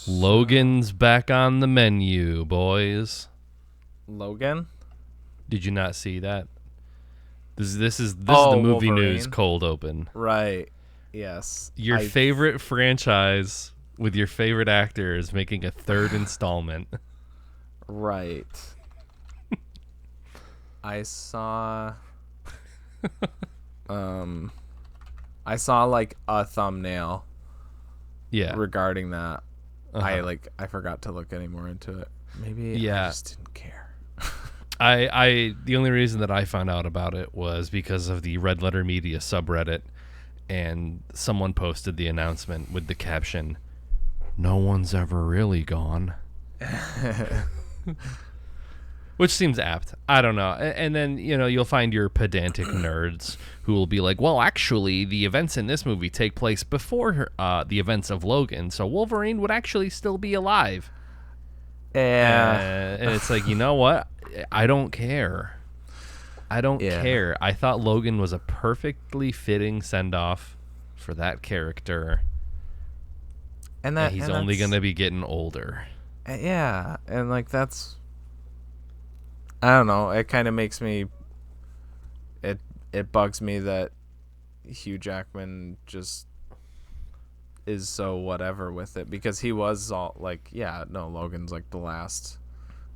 Logan's back on the menu, boys. Logan? Did you not see that? This is the movie Wolverine. news cold open. Right. Yes. Your favorite franchise with your favorite actor is making a third installment. Right. I saw like a thumbnail regarding that. I forgot to look any more into it. Maybe I just didn't care. The only reason that I found out about it was because of the Red Letter Media subreddit, and someone posted the announcement with the caption, "No one's ever really gone." Which seems apt. I don't know. And then, you'll find your pedantic nerds who will be like, well, actually, the events in this movie take place before the events of Logan, so Wolverine would actually still be alive. Yeah. And it's like, you know what? I don't care. I don't care. I thought Logan was a perfectly fitting send-off for that character. And he's only going to be getting older. Yeah. And, that's... I don't know. It kind of makes me... It bugs me that Hugh Jackman just is so whatever with it, because he was all Logan's the last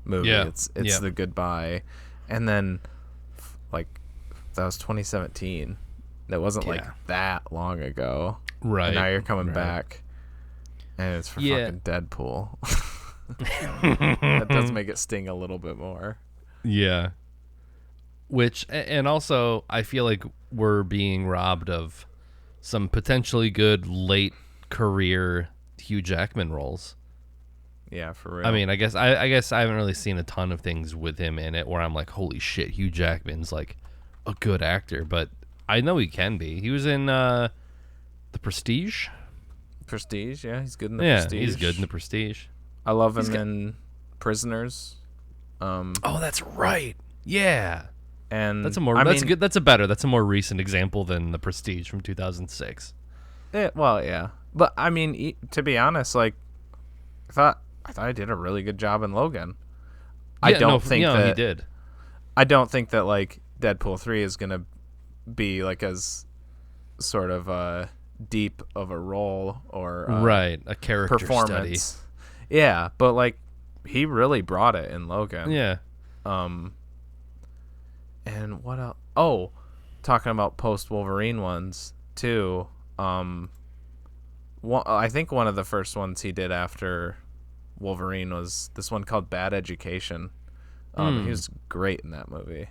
movie. Yeah. It's the goodbye. And then that was 2017. That wasn't that long ago. Right. And now you're coming back and it's for fucking Deadpool. That does make it sting a little bit more. Yeah. And also, I feel like we're being robbed of some potentially good late career Hugh Jackman roles. Yeah, for real. I mean, I guess I haven't really seen a ton of things with him in it where I'm like, holy shit, Hugh Jackman's a good actor, but I know he can be. He was in The Prestige. Prestige, yeah, he's good in The Prestige. Yeah, he's good in The Prestige. I love him in Prisoners. Oh, that's right. Yeah. And that's a more recent example than The Prestige from 2006. Well, yeah. But I mean, to be honest, I thought I did a really good job in Logan. Yeah, he did. I don't think that Deadpool 3 is going to be as sort of deep of a role or a character performance study. Yeah, but he really brought it in Logan. Yeah. And what else? Oh, talking about post Wolverine ones too. I think one of the first ones he did after Wolverine was this one called Bad Education. He was great in that movie.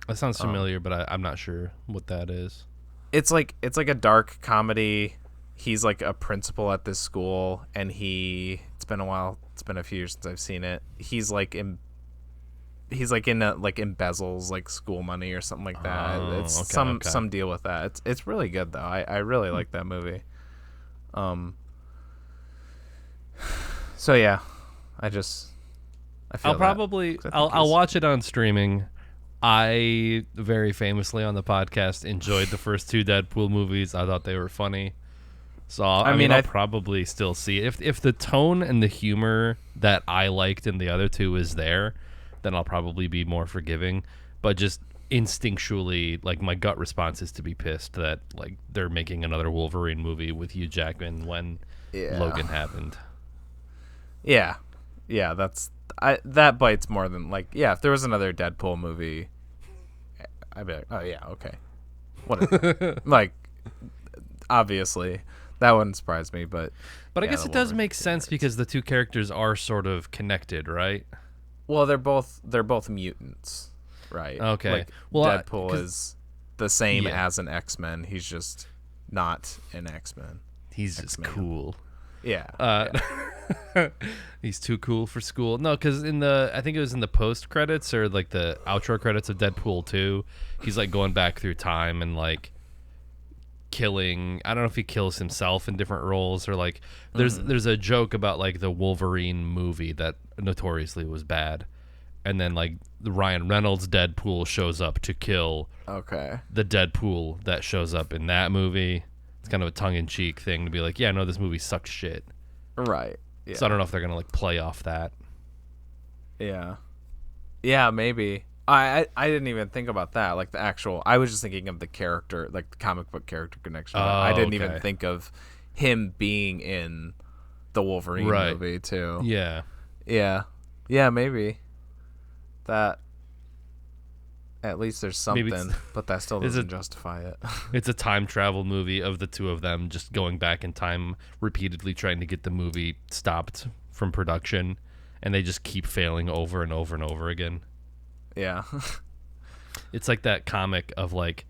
That sounds familiar, but I'm not sure what that is. It's like a dark comedy. He's a principal at this school, and it's been a while. It's been a few years since I've seen it. He's embezzles school money or something like that. It's some deal with that. It's really good though. I really like that movie. So yeah, I'll watch it on streaming. I very famously on the podcast enjoyed the first two Deadpool movies. I thought they were funny. So I'll probably still see it. If the tone and the humor that I liked in the other two is there, then I'll probably be more forgiving. But just instinctually, my gut response is to be pissed that they're making another Wolverine movie with Hugh Jackman when Logan happened. Yeah, that bites more than if there was another Deadpool movie, I'd be like, oh yeah, okay, whatever. Obviously. That wouldn't surprise me, but I guess it does make sense because the two characters are sort of connected, right? Well, they're both mutants, right? Okay. Deadpool is the same as an X-Men. He's just not an X-Men. He's just cool. Yeah. He's too cool for school. No, because I think it was in the post credits or the outro credits of Deadpool 2, he's going back through time and killing. I don't know if he kills himself in different roles or there's a joke about the Wolverine movie that notoriously was bad, and then the Ryan Reynolds Deadpool shows up to kill the Deadpool that shows up in that movie. It's kind of a tongue-in-cheek thing to be yeah, no, this movie sucks shit. Right. Yeah. So I don't know if they're gonna like play off that. Yeah. Yeah, maybe. I didn't even think about that. Like the actual. I was just thinking of the character, like the comic book character connection. I didn't even think of him being in the Wolverine movie too. Yeah. Yeah. Yeah. Maybe. That. At least there's something, but that still doesn't justify it. It's a time travel movie of the two of them just going back in time, repeatedly trying to get the movie stopped from production, and they just keep failing over and over and over again. Yeah. It's like that comic of like,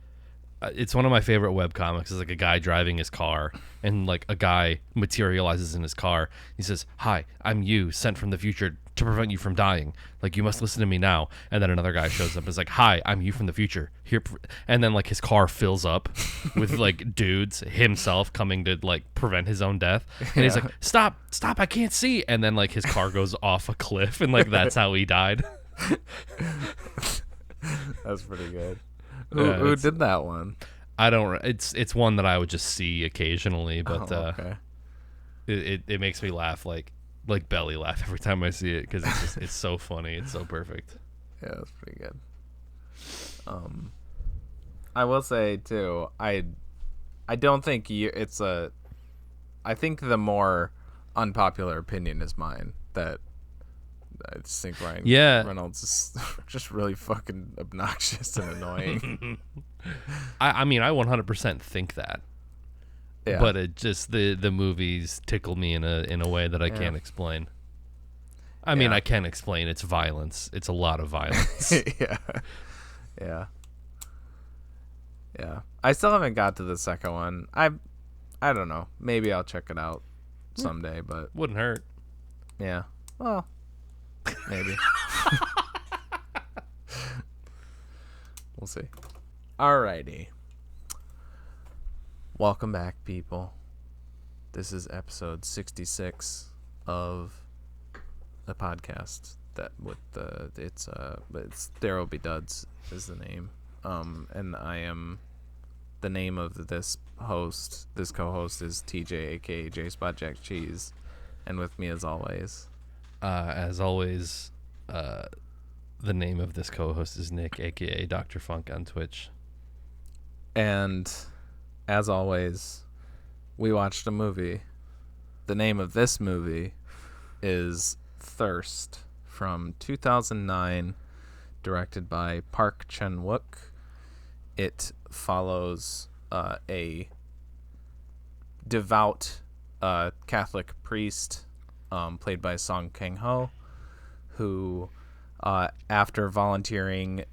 it's one of my favorite web comics. It's like a guy driving his car, and like a guy materializes in his car. He says, "Hi, I'm you, sent from the future to prevent you from dying. Like, you must listen to me now." And then another guy shows up and is like, "Hi, I'm you from the future here." And then like his car fills up with like dudes, himself coming to like prevent his own death. And he's like, stop, I can't see. And then like his car goes off a cliff, and like that's how he died. That's pretty good. Who did that one? I don't. It's one that I would just see occasionally, but okay. It makes me laugh like belly laugh every time I see it, because it's so funny. It's so perfect. Yeah, that's pretty good. I will say too, I don't think it's a. I think the more unpopular opinion is mine, that I just think Ryan Reynolds is just really fucking obnoxious and annoying. I mean, I 100% think that. Yeah. But it just the movies tickle me in a way that I can't explain. I mean, I can explain. It's violence. It's a lot of violence. Yeah. I still haven't got to the second one. I don't know. Maybe I'll check it out someday, but wouldn't hurt. Yeah. Well, maybe. We'll see. Alrighty. Welcome back, people. This is episode 66 of the podcast that it's There Will Be Duds is the name. And I am the name of this host. This co-host is TJ, aka J Spot Jack Cheese, and with me as always, the name of this co-host is Nick, aka Dr. Funk on Twitch. And as always, we watched a movie. The name of this movie is Thirst, from 2009, directed by Park Chan-wook. It follows a devout Catholic priest, played by Song Kang-ho, who, after volunteering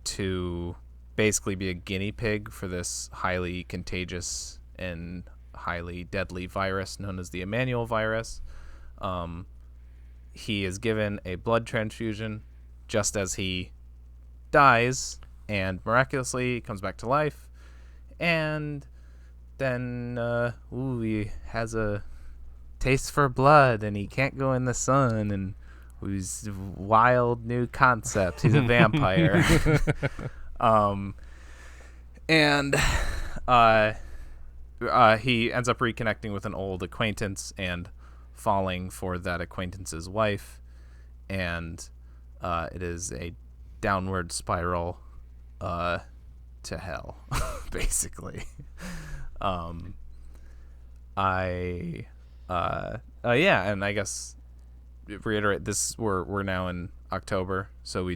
to basically be a guinea pig for this highly contagious and highly deadly virus known as the Emmanuel virus, he is given a blood transfusion just as he dies, and miraculously comes back to life, and then he has a taste for blood, and he can't go in the sun, and he's wild new concept. He's a vampire. And he ends up reconnecting with an old acquaintance and falling for that acquaintance's wife, and it is a downward spiral to hell, basically. And I guess reiterate this, we're now in October, so we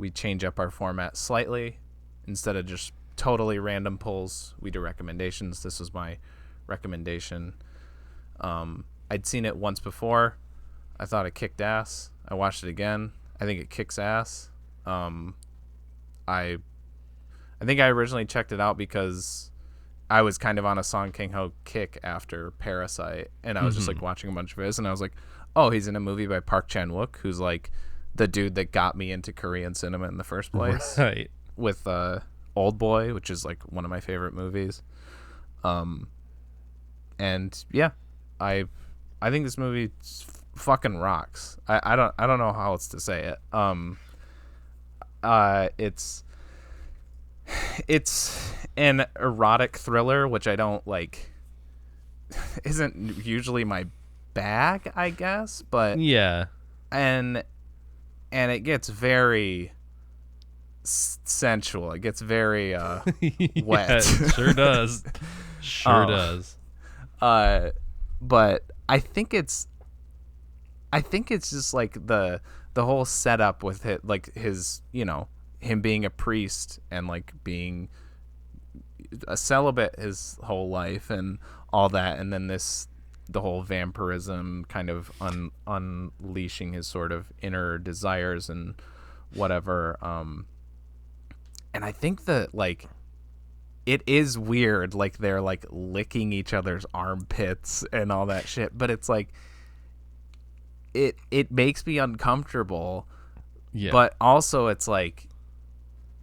change up our format slightly. Instead of just totally random polls, we do recommendations. This was my recommendation. I'd seen it once before. I thought it kicked ass. I watched it again. I think it kicks ass. I think I originally checked it out because I was kind of on a Song Kang-ho kick after Parasite, and I was just like watching a bunch of his, and I was like, oh, he's in a movie by Park Chan-wook, who's like the dude that got me into Korean cinema in the first place. Right. With Old Boy, which is like one of my favorite movies. And yeah, I think this movie fucking rocks. I don't know how else to say it. It's an erotic thriller, which I don't like. Isn't usually my bag, I guess, but yeah, and it gets very sensual. It gets very yeah, wet. it sure does. Sure does. But I think it's just like the whole setup with it, like his, him being a priest and like being a celibate his whole life and all that, and then the whole vampirism kind of unleashing his sort of inner desires and whatever. And I think that like it is weird, like they're like licking each other's armpits and all that shit, but it's like it makes me uncomfortable. Yeah. But also it's like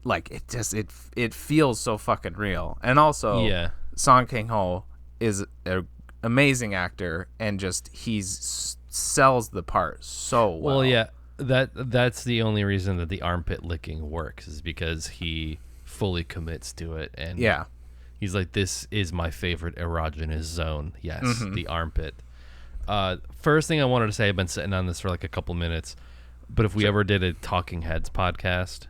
it feels so fucking real. And also Song Kang-ho is an amazing actor, and just sells the part so well. Well, yeah, that's the only reason that the armpit licking works, is because he fully commits to it, and he's like, this is my favorite erogenous zone. Yes, the armpit. First thing I wanted to say, I've been sitting on this for like a couple minutes, but if we ever did a Talking Heads podcast,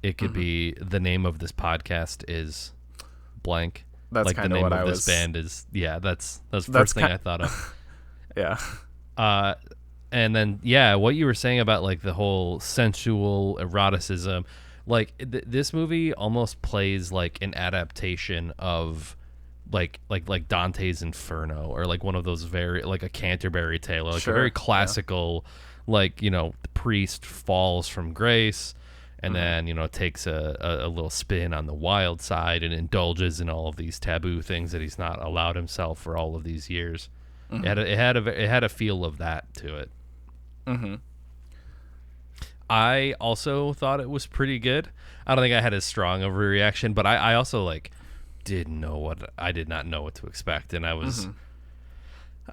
it could be, the name of this podcast is blank. That's like the name what of this band is. Yeah, that's the first thing I thought of. Yeah. And then what you were saying about like the whole sensual eroticism, like this movie almost plays like an adaptation of like Dante's Inferno, or like one of those very like a Canterbury Tale, like a very classical, like, the priest falls from grace and then takes a little spin on the wild side and indulges in all of these taboo things that he's not allowed himself for all of these years. It had a feel of that to it. I also thought it was pretty good. I don't think I had as strong of a reaction, but I also like did not know what to expect, and I was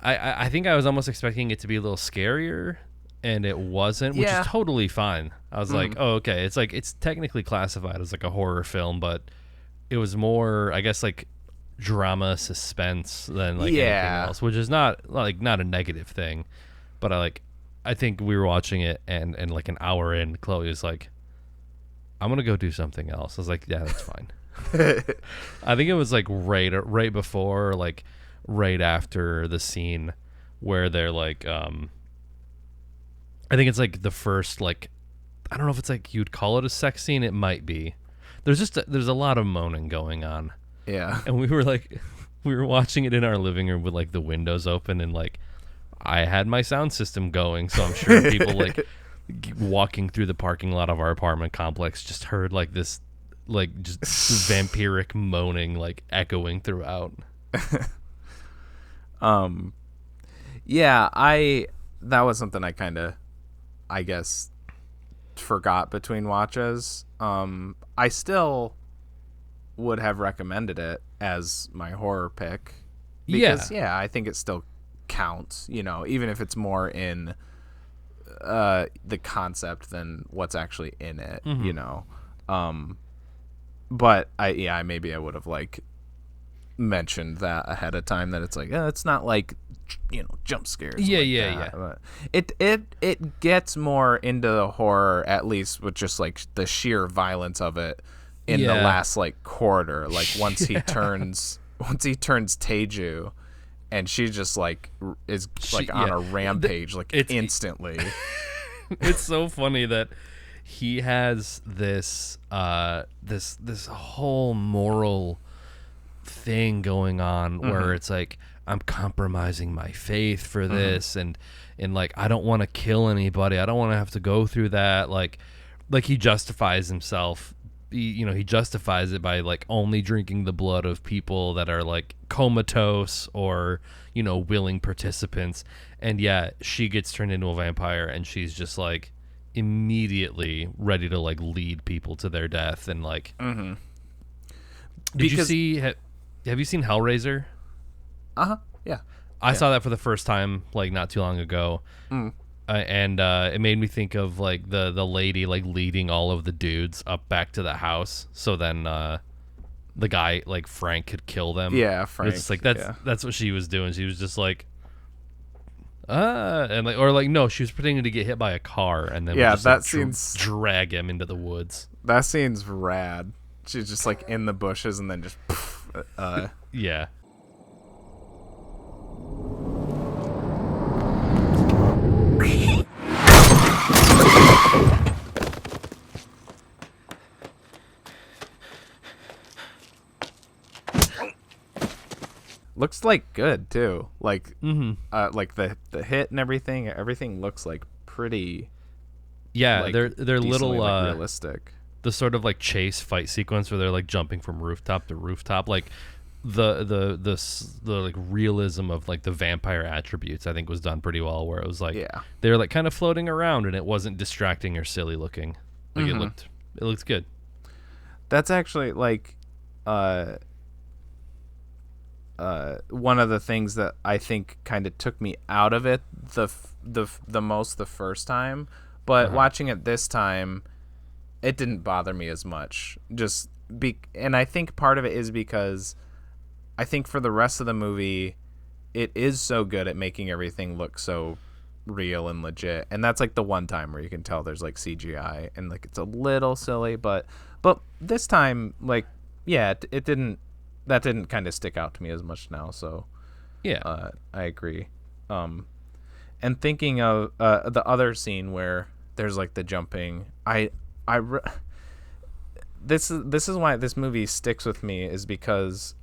I think I was almost expecting it to be a little scarier, and it wasn't, which is totally fine. I was like, oh, okay, it's like, it's technically classified as like a horror film, but it was more, I guess, like drama suspense than like anything else, which is not a negative thing. But I think we were watching it, and like an hour in, Chloe was like, I'm gonna go do something else. I was like, yeah, that's fine. I think it was like right before, like right after the scene where they're like, I think it's like the first, like, I don't know if it's like you'd call it a sex scene. It might be. There's a lot of moaning going on. Yeah. And we were watching it in our living room with like the windows open, and like I had my sound system going, so I'm sure people like walking through the parking lot of our apartment complex just heard like this, like just vampiric moaning like echoing throughout. That was something I kind of, I guess, forgot between watches. I still would have recommended it as my horror pick because I think it still counts, even if it's more in the concept than what's actually in it, but I maybe I would have like mentioned that ahead of time, that it's like, it's not like jump scares. But it gets more into the horror, at least with just like the sheer violence of it in the last like quarter, like once he turns Tae-ju, and she just like is like on a rampage instantly. It's so funny that he has this this whole moral thing going on where it's like, I'm compromising my faith for this, and like I don't want to kill anybody, I don't want to have to go through that, like he justifies himself, he justifies it by like only drinking the blood of people that are like comatose or willing participants, and she gets turned into a vampire, and she's just like immediately ready to like lead people to their death, and like did you see, have you seen Hellraiser? Yeah. I saw that for the first time like not too long ago. And it made me think of like the lady like leading all of the dudes up back to the house, so then the guy like Frank could kill them. Yeah, Frank. It's just like that's what she was doing. She was just like And like, or like, no, she was pretending to get hit by a car, and then yeah, just, that like, scene's drag him into the woods. That scene's rad. She's just like in the bushes and then just Yeah. looks like good too. Like like the hit and everything looks like pretty. Yeah, like, they're little like, realistic. The sort of like chase fight sequence where they're like jumping from rooftop to rooftop, like the like realism of like the vampire attributes, I think was done pretty well, where it was like they were like kind of floating around and it wasn't distracting or silly looking. Like it looked good. That's actually like one of the things that I think kind of took me out of it the most the first time, but watching it this time, it didn't bother me as much. And I think part of it is because I think for the rest of the movie, it is so good at making everything look so real and legit, and that's like the one time where you can tell there's like CGI and like it's a little silly, but this time, like, yeah, it didn't kind of stick out to me as much now. So yeah, I agree. And thinking of the other scene where there's like the jumping, this is why this movie sticks with me, is because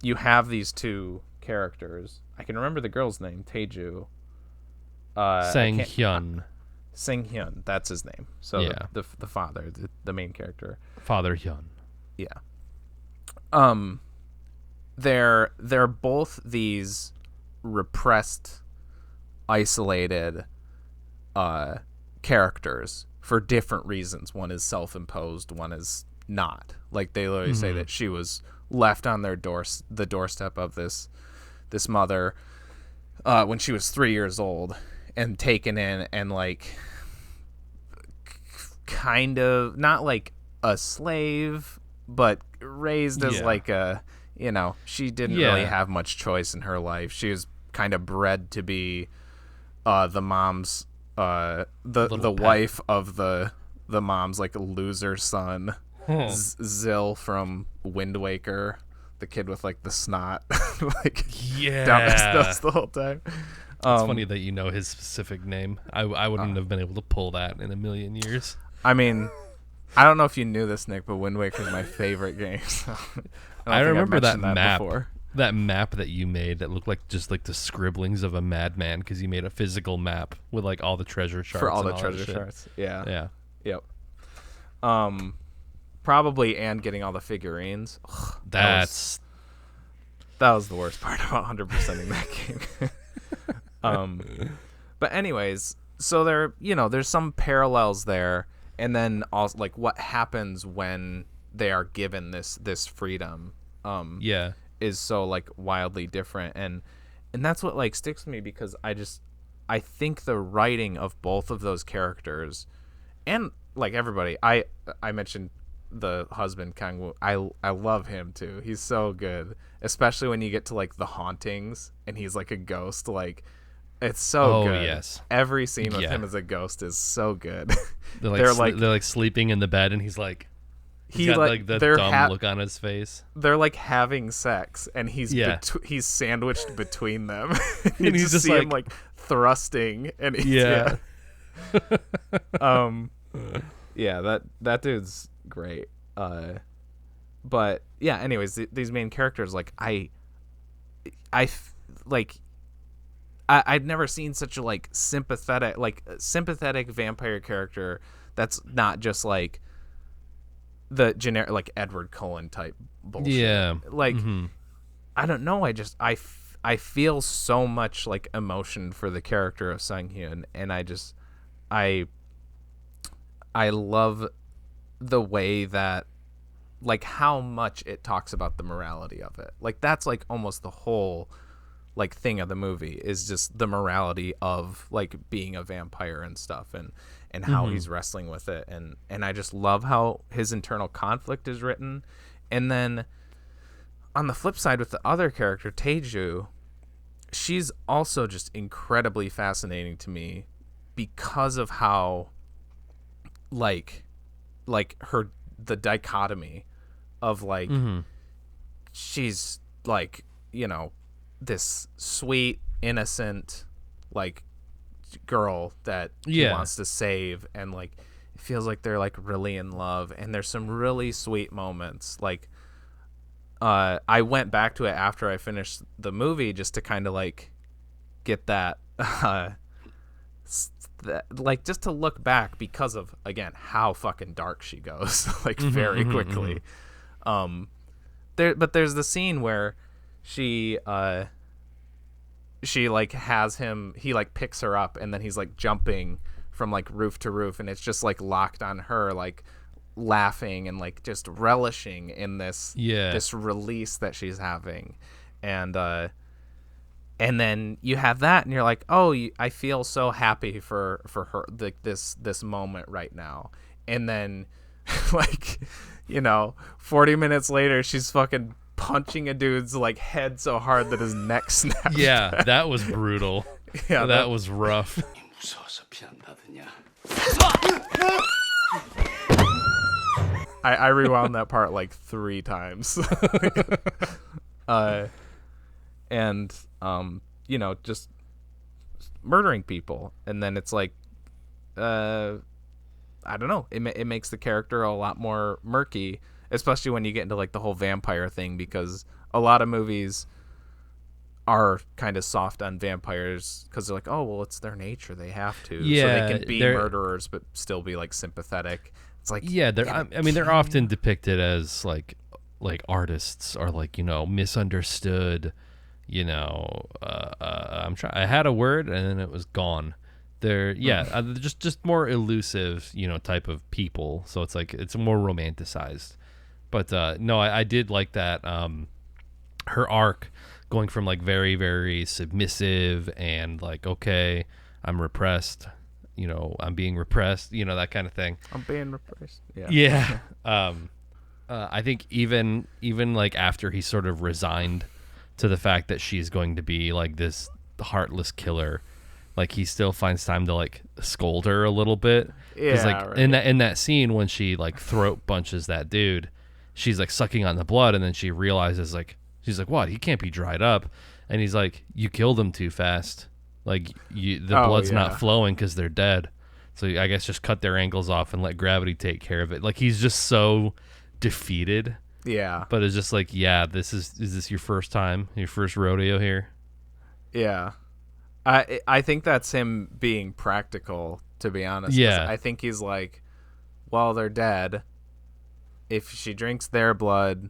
you have these two characters. I can remember the girl's name, Tae-ju. Sang-hyun. Sang-hyun, that's his name. So yeah. the father, the main character. Father Hyun. Yeah. They're both these repressed, isolated characters for different reasons. One is self-imposed, one is not. Like, they literally say that she was left on the doorstep of this mother when she was 3 years old, and taken in and like kind of not like a slave, but raised as like a, you know, she didn't really have much choice in her life. She was kind of bred to be the mom's the wife of the mom's like loser son, Zill from Wind Waker, the kid with like the snot like down his nose the whole time. It's funny that you know his specific name. I wouldn't have been able to pull that in a million years. I mean, I don't know if you knew this, Nick, but Wind Waker is my favorite game. So I remember that map. That map that you made that looked like just like the scribblings of a madman, because you made a physical map with like all the treasure charts. For all the treasure charts. Yeah. Yeah. Yep. Probably, and getting all the figurines. Ugh, that was the worst part about 100%ing that game. But anyways, so there's some parallels there, and then also like what happens when they are given this freedom. Is so like wildly different, and that's what like sticks with me, because I think the writing of both of those characters, and like everybody, I mentioned the husband Chan-wook. I love him too. He's so good, especially when you get to like the hauntings and he's like a ghost. Like, it's so good. Yes, every scene with him as a ghost is so good. They're like sleeping in the bed, and he's like, he's got like the dumb look on his face. They're like having sex, and he's sandwiched between them. And he's just see him like thrusting, and that dude's great. But yeah, anyways, these main characters, like I'd never seen such a like sympathetic vampire character that's not just like the generic like Edward Cullen type bullshit. Yeah. Like, I don't know, I feel so much like emotion for the character of Sang-hyun, and I love the way that, like, how much it talks about the morality of it. Like, that's like almost the whole like thing of the movie, is just the morality of like being a vampire and stuff, and how he's wrestling with it, and I just love how his internal conflict is written. And then on the flip side, with the other character, Tae-ju, she's also just incredibly fascinating to me because of how like her the dichotomy of like she's like, you know, this sweet innocent like girl that he wants to save, and like it feels like they're like really in love, and there's some really sweet moments. Like I went back to it after I finished the movie just to kind of like get that like just to look back because of, again, how fucking dark she goes like very quickly. But there's the scene where she like has him, he like picks her up, and then he's like jumping from like roof to roof, and it's just like locked on her, like laughing and like just relishing in this this release that she's having. And then you have that, and you're like, oh, I feel so happy for her, like this moment right now. And then like, you know, 40 minutes later, she's fucking punching a dude's like head so hard that his neck snapped. Yeah, back. That was brutal. Yeah, that was rough. I rewound that part like 3 times. And you know, just murdering people, and then it's like I don't know, it makes the character a lot more murky, especially when you get into like the whole vampire thing, because a lot of movies are kind of soft on vampires because they're like, oh well, it's their nature, they have to, so they can be murderers but still be like sympathetic. It's like, I mean, they're often depicted as like artists, or like, you know, misunderstood, you know, I had a word and then it was gone. They're just more elusive, you know, type of people. So it's like it's more romanticized. But no, I did like that. Her arc going from like very, very submissive and like, okay, I'm repressed, you know, I'm being repressed, you know, that kind of thing. I'm being repressed. Yeah. Yeah. I think even like after he sort of resigned to the fact that she's going to be like this heartless killer, like he still finds time to like scold her a little bit. Yeah, like right. in that scene when she like throat punches that dude, she's like sucking on the blood, and then she realizes, like, she's like, what, he can't be dried up, and he's like, you killed him too fast, like the blood's not flowing because they're dead, so I guess just cut their ankles off and let gravity take care of it. Like he's just so defeated. Yeah. But it's just like, yeah, is this your first time, your first rodeo here? Yeah. I think that's him being practical, to be honest. Yeah. I think he's like, well, they're dead. If she drinks their blood,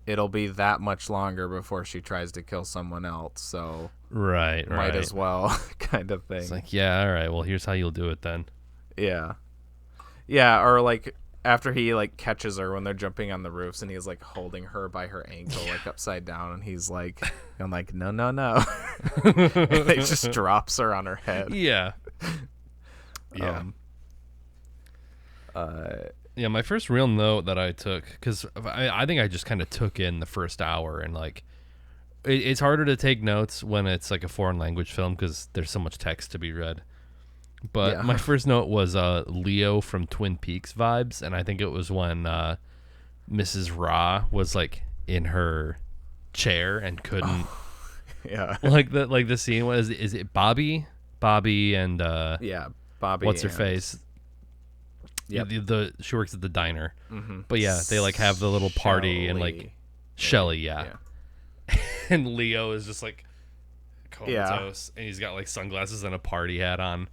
it'll be that much longer before she tries to kill someone else. So might as well, kind of thing. It's like, yeah, all right, well, here's how you'll do it then. Yeah. Yeah, or like after he like catches her when they're jumping on the roofs, and he's like holding her by her ankle like upside down, and he's like, I'm like, no. And he just drops her on her head. Yeah. Yeah. Yeah, my first real note that I took, because I think I just kind of took in the first hour, and like it's harder to take notes when it's like a foreign language film because there's so much text to be read. But my first note was Leo from Twin Peaks vibes, and I think it was when Mrs. Ra was like in her chair and couldn't. Yeah. Like the scene was, is it Bobby and Bobby. What's her face? Yeah, she works at the diner. Mm-hmm. But yeah, they like have the little party and like Shelly, yeah. And Leo is just like comatose, and he's got like sunglasses and a party hat on.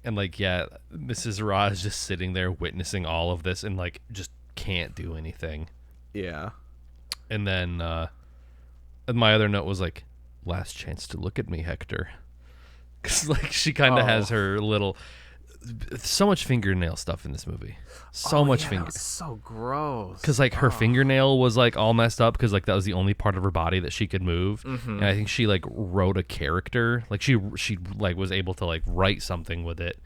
And like, Mrs. Ra is just sitting there witnessing all of this and like just can't do anything. Yeah. And then my other note was like, last chance to look at me, Hector. Because like she kind of has her little, so much fingernail stuff in this movie. So much finger. So gross. Because like her fingernail was like all messed up because like that was the only part of her body that she could move. Mm-hmm. And I think she like wrote a character. Like she like was able to like write something with it.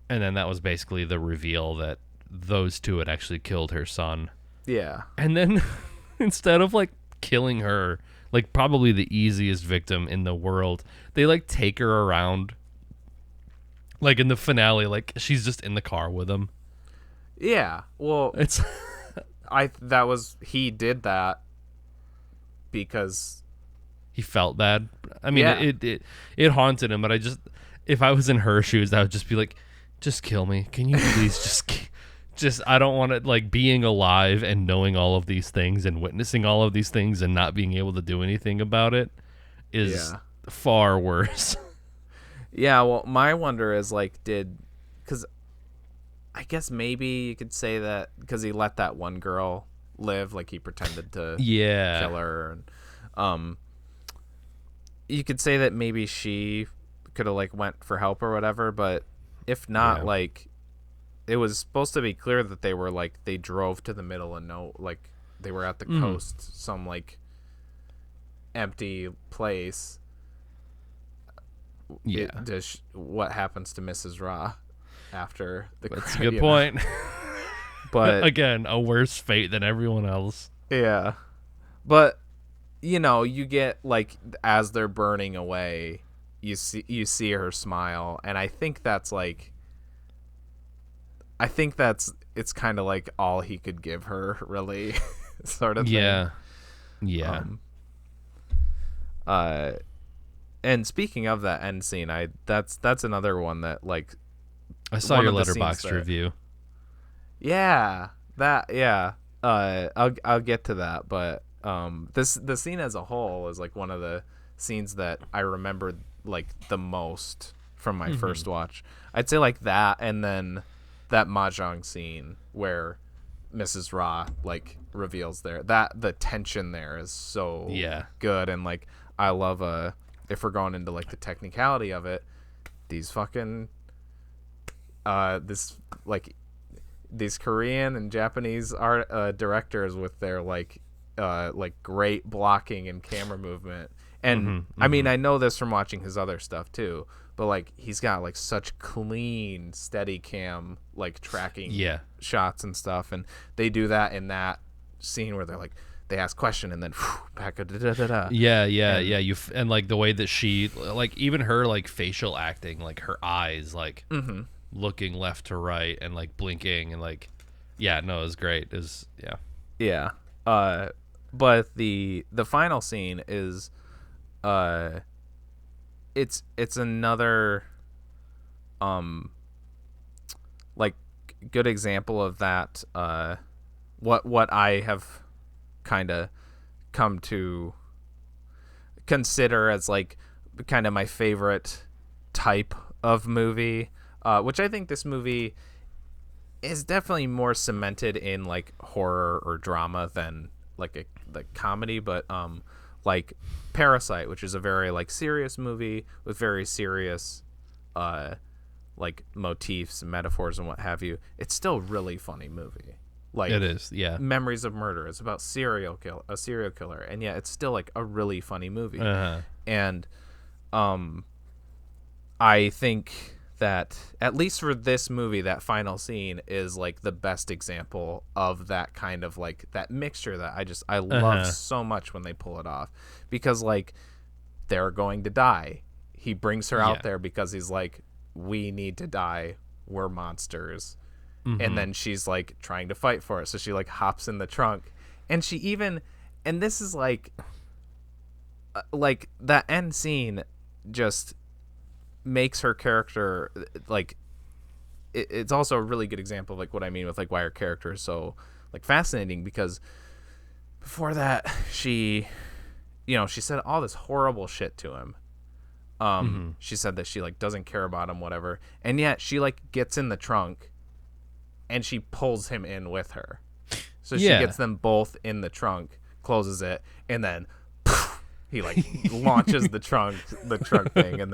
And then that was basically the reveal that those two had actually killed her son. Yeah. And then instead of like killing her like probably the easiest victim in the world. They like take her around, like in the finale, like she's just in the car with him. Yeah, well, It's he did that because he felt bad. I mean, Yeah. it haunted him. But if I was in her shoes, I would just be like, just kill me. Can you please just I don't want to, like, being alive and knowing all of these things and witnessing all of these things and not being able to do anything about it is far worse. Yeah, well, my wonder is, like, because I guess maybe you could say that because he let that one girl live, like he pretended to kill her. And, you could say that maybe she could have, like, went for help or whatever, but if not, like, it was supposed to be clear that they were, like, they drove to the middle and like, they were at the coast, some, like, empty place. Yeah. What happens to Mrs. Ra after the That's a good point. But again, a worse fate than everyone else. Yeah. But you get, like, as they're burning away, you see her smile, and I think that's it's kind of like all he could give her, really. Sort of thing. Yeah. And speaking of that end scene, that's another one that, like, I saw your Letterboxd review. Yeah, I'll get to that, but the scene as a whole is, like, one of the scenes that I remembered, like, the most from my first watch. I'd say, like, that, and then that mahjong scene where Mrs. Ra, like, reveals the tension there is so good, and, like, I love if we're going into, like, the technicality of it, these fucking these Korean and Japanese art directors with their like great blocking and camera movement. And I mean, I know this from watching his other stuff too, but, like, he's got, like, such clean steady cam, like, tracking shots and stuff, and they do that in that scene where they're like, they ask question and then back and like the way that she, like, even her, like, facial acting, like her eyes, like looking left to right and, like, blinking and, like, it was great. But the final scene is it's another like, good example of that, what I have kind of come to consider as, like, kind of my favorite type of movie, which I think this movie is definitely more cemented in, like, horror or drama than, like, a comedy, but like Parasite, which is a very, like, serious movie with very serious like motifs and metaphors and what have you. It's still a really funny movie. Like, it is, Memories of Murder. It's about a serial killer, and yet it's still, like, a really funny movie. And I think that, at least for this movie, that final scene is, like, the best example of that kind of, like, that mixture that I love so much when they pull it off, because, like, they're going to die. He brings her out there because he's like, we need to die. We're monsters. And then she's, like, trying to fight for it. So she, like, hops in the trunk, and she even, and this is like that end scene just makes her character, like, it's also a really good example of, like, what I mean with, like, why her character is so, like, fascinating, because before that she said all this horrible shit to him. She said that she, like, doesn't care about him, whatever, and yet she, like, gets in the trunk and she pulls him in with her. So she gets them both in the trunk, closes it, and then he, like, launches the trunk thing, and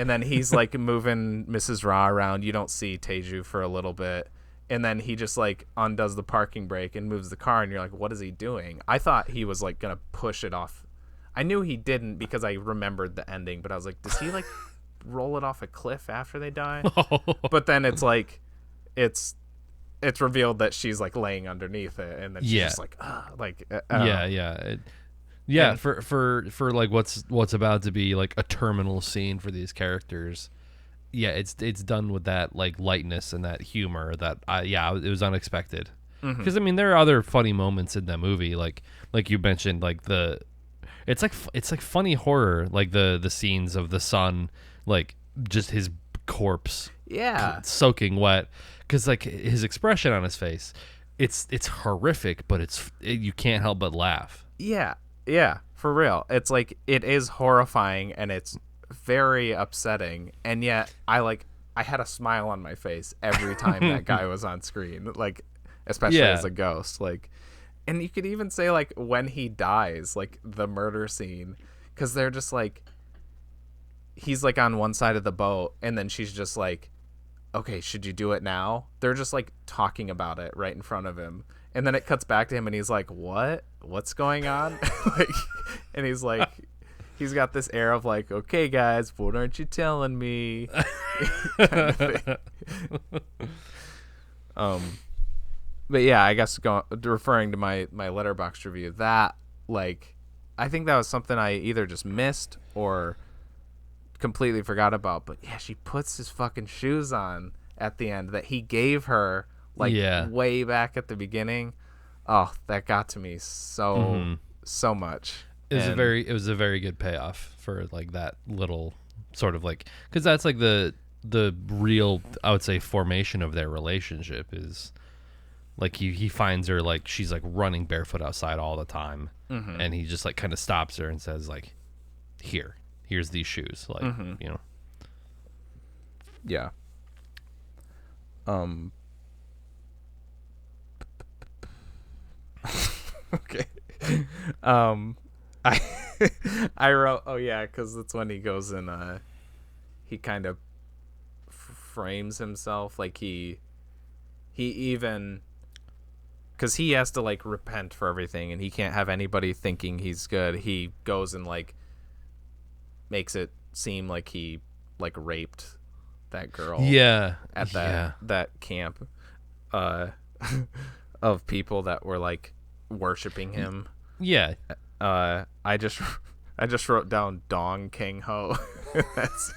then he's, like, moving Mrs. Ra around. You don't see Tae-ju for a little bit, and then he just, like, undoes the parking brake and moves the car, and you're like, what is he doing? I thought he was, like, gonna push it off. I knew he didn't because I remembered the ending, but I was like, does he, like, roll it off a cliff after they die? But then it's like, it's revealed that she's, like, laying underneath it, and then she's just like, like, Yeah, and for like what's about to be like a terminal scene for these characters. Yeah, it's done with that like lightness and that humor that it was unexpected. Because I mean, there are other funny moments in that movie, like you mentioned, like it's like funny horror, like the scenes of the son, like just his corpse, soaking wet, because like his expression on his face, it's horrific, but you can't help but laugh. Yeah, for real. It's like it is horrifying and it's very upsetting, and yet I had a smile on my face every time that guy was on screen, like especially as a ghost, like. And you could even say like when he dies, like the murder scene, because they're just like, he's like on one side of the boat and then she's just like, okay, should you do it now? They're just like talking about it right in front of him, and then it cuts back to him and he's like, what's going on? Like, and he's like, he's got this air of like, okay guys, what aren't you telling me? Kind of thing. But yeah, I guess referring to my Letterboxd review, that like, I think that was something I either just missed or completely forgot about. But yeah, she puts his fucking shoes on at the end that he gave her like way back at the beginning. Oh, that got to me so much. It was a very good payoff for like that little sort of like, because that's like the real, I would say, formation of their relationship is. Like he finds her, like she's like running barefoot outside all the time, and he just like kind of stops her and says like, here's these shoes, like you know. Yeah. Okay. I wrote, because it's when he goes and he kind of frames himself, like he even. Because he has to like repent for everything, and he can't have anybody thinking he's good. He goes and like makes it seem like he like raped that girl. Yeah. At that camp, of people that were like worshiping him. Yeah. I just wrote down Dong Kang Ho. That's.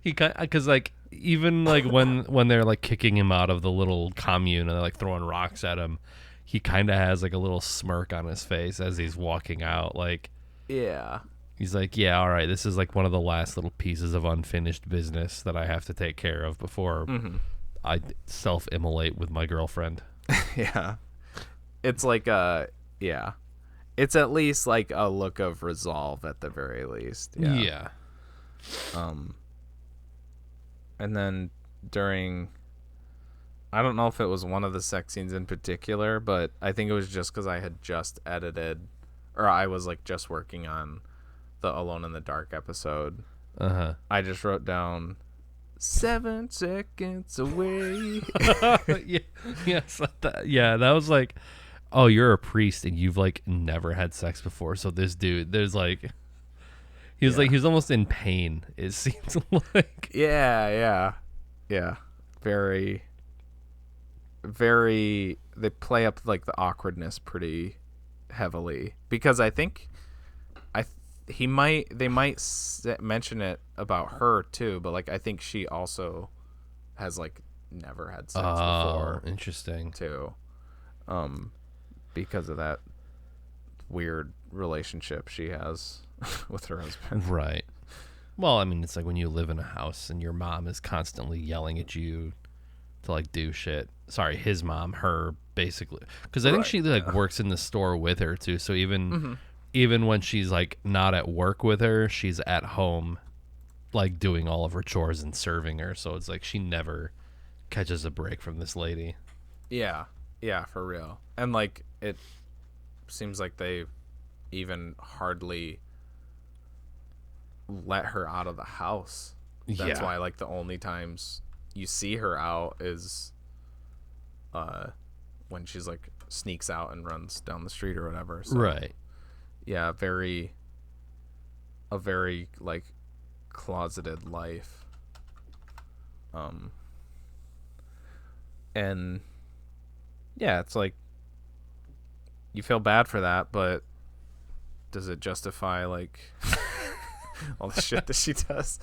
Because like even like when they're like kicking him out of the little commune and they're like throwing rocks at him, he kind of has like a little smirk on his face as he's walking out. Like, he's like, yeah, all right, this is like one of the last little pieces of unfinished business that I have to take care of before I self-immolate with my girlfriend. Yeah, it's like it's at least like a look of resolve at the very least. Yeah. And then during, I don't know if it was one of the sex scenes in particular, but I think it was just because I had just edited, or I was like just working on the Alone in the Dark episode. I just wrote down 7 seconds away. That was like, oh, you're a priest and you've like never had sex before. So this dude, there's like, he was like, he was almost in pain, it seems like. Yeah. Very, very, they play up like the awkwardness pretty heavily, because I think they might mention it about her too, but like I think she also has like never had sex before. Interesting. Too. Because of that weird relationship she has with her husband. Right. Well, I mean, it's like when you live in a house and your mom is constantly yelling at you to like do shit. Sorry, his mom, her, basically, because I think she like works in the store with her too. So even when she's like not at work with her, she's at home, like doing all of her chores and serving her. So it's like she never catches a break from this lady. Yeah, for real. And like it seems like they even hardly let her out of the house. That's why like the only times you see her out is when she's like sneaks out and runs down the street or whatever. So, right. Yeah, a very like closeted life. And yeah, it's like you feel bad for that, but does it justify like all the shit that she does?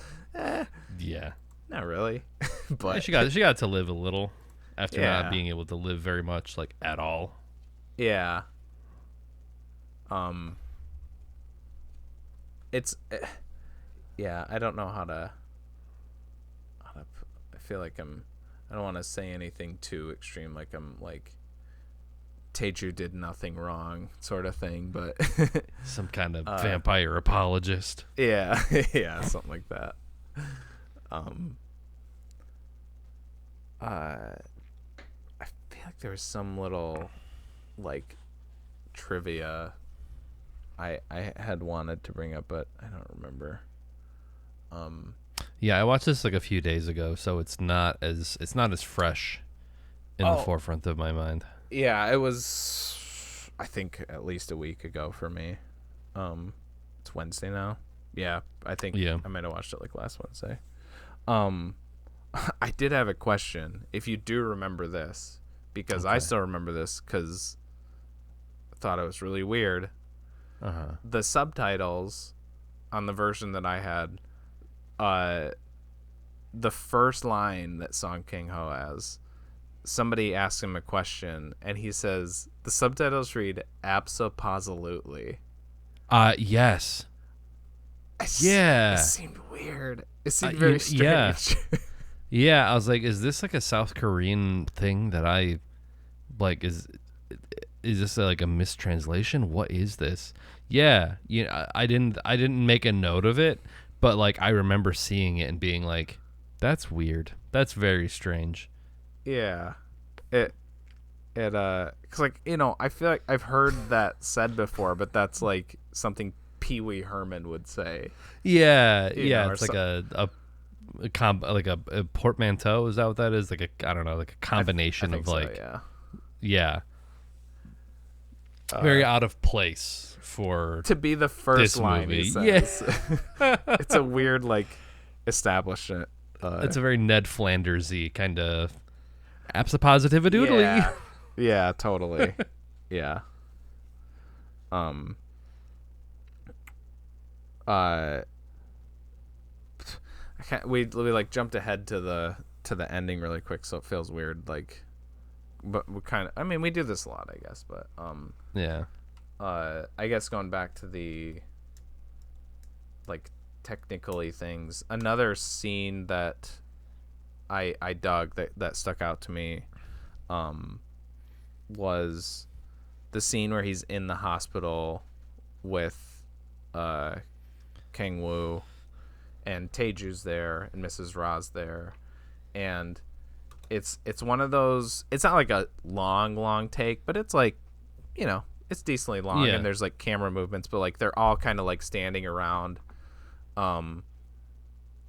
Yeah, not really. But yeah, she got to live a little after not being able to live very much, like at all. Yeah. It's yeah. I don't know how to. I feel like I don't want to say anything too extreme. Like I'm like Tae-ju did nothing wrong, sort of thing. But some kind of vampire apologist. Yeah, yeah, something like that. I feel like there was some little like trivia I had wanted to bring up, but I don't remember. Yeah, I watched this like a few days ago, so it's not as fresh in the forefront of my mind. Yeah, it was I think at least a week ago for me. It's Wednesday now. Yeah, I think I might have watched it like last Wednesday. I did have a question. If you do remember this, because I still remember this because I thought it was really weird. The subtitles on the version that I had, the first line that Song Kang-ho has, somebody asks him a question, and he says, the subtitles read, absoposilutely. Yes. Yeah. It seemed weird. It seemed very strange. Yeah, I was like, is this like a South Korean thing that I, like, is this like a mistranslation? What is this? Yeah, I didn't make a note of it, but like I remember seeing it and being like, that's weird. That's very strange. Yeah, cause like I feel like I've heard that said before, but that's like something Pee Wee Herman would say. Yeah, it's like a portmanteau. Is that what that is? Like I don't know, like a combination of like, so, yeah. Very out of place for to be the first line movie. He says. Yeah. It's a weird like establishment. It's a very Ned Flanders-y kind of absoposilutely. Yeah, totally. Yeah. We like jumped ahead to the ending really quick, so it feels weird. Like, but we kind of. I mean, we do this a lot, I guess. But yeah. I guess going back to the like technically things, another scene that I dug that stuck out to me was the scene where he's in the hospital with Kang-woo, and Tae-ju's there and Mrs. Ra's there, and it's one of those. It's not like a long take, but it's like, it's decently long, and there's like camera movements, but like they're all kind of like standing around, and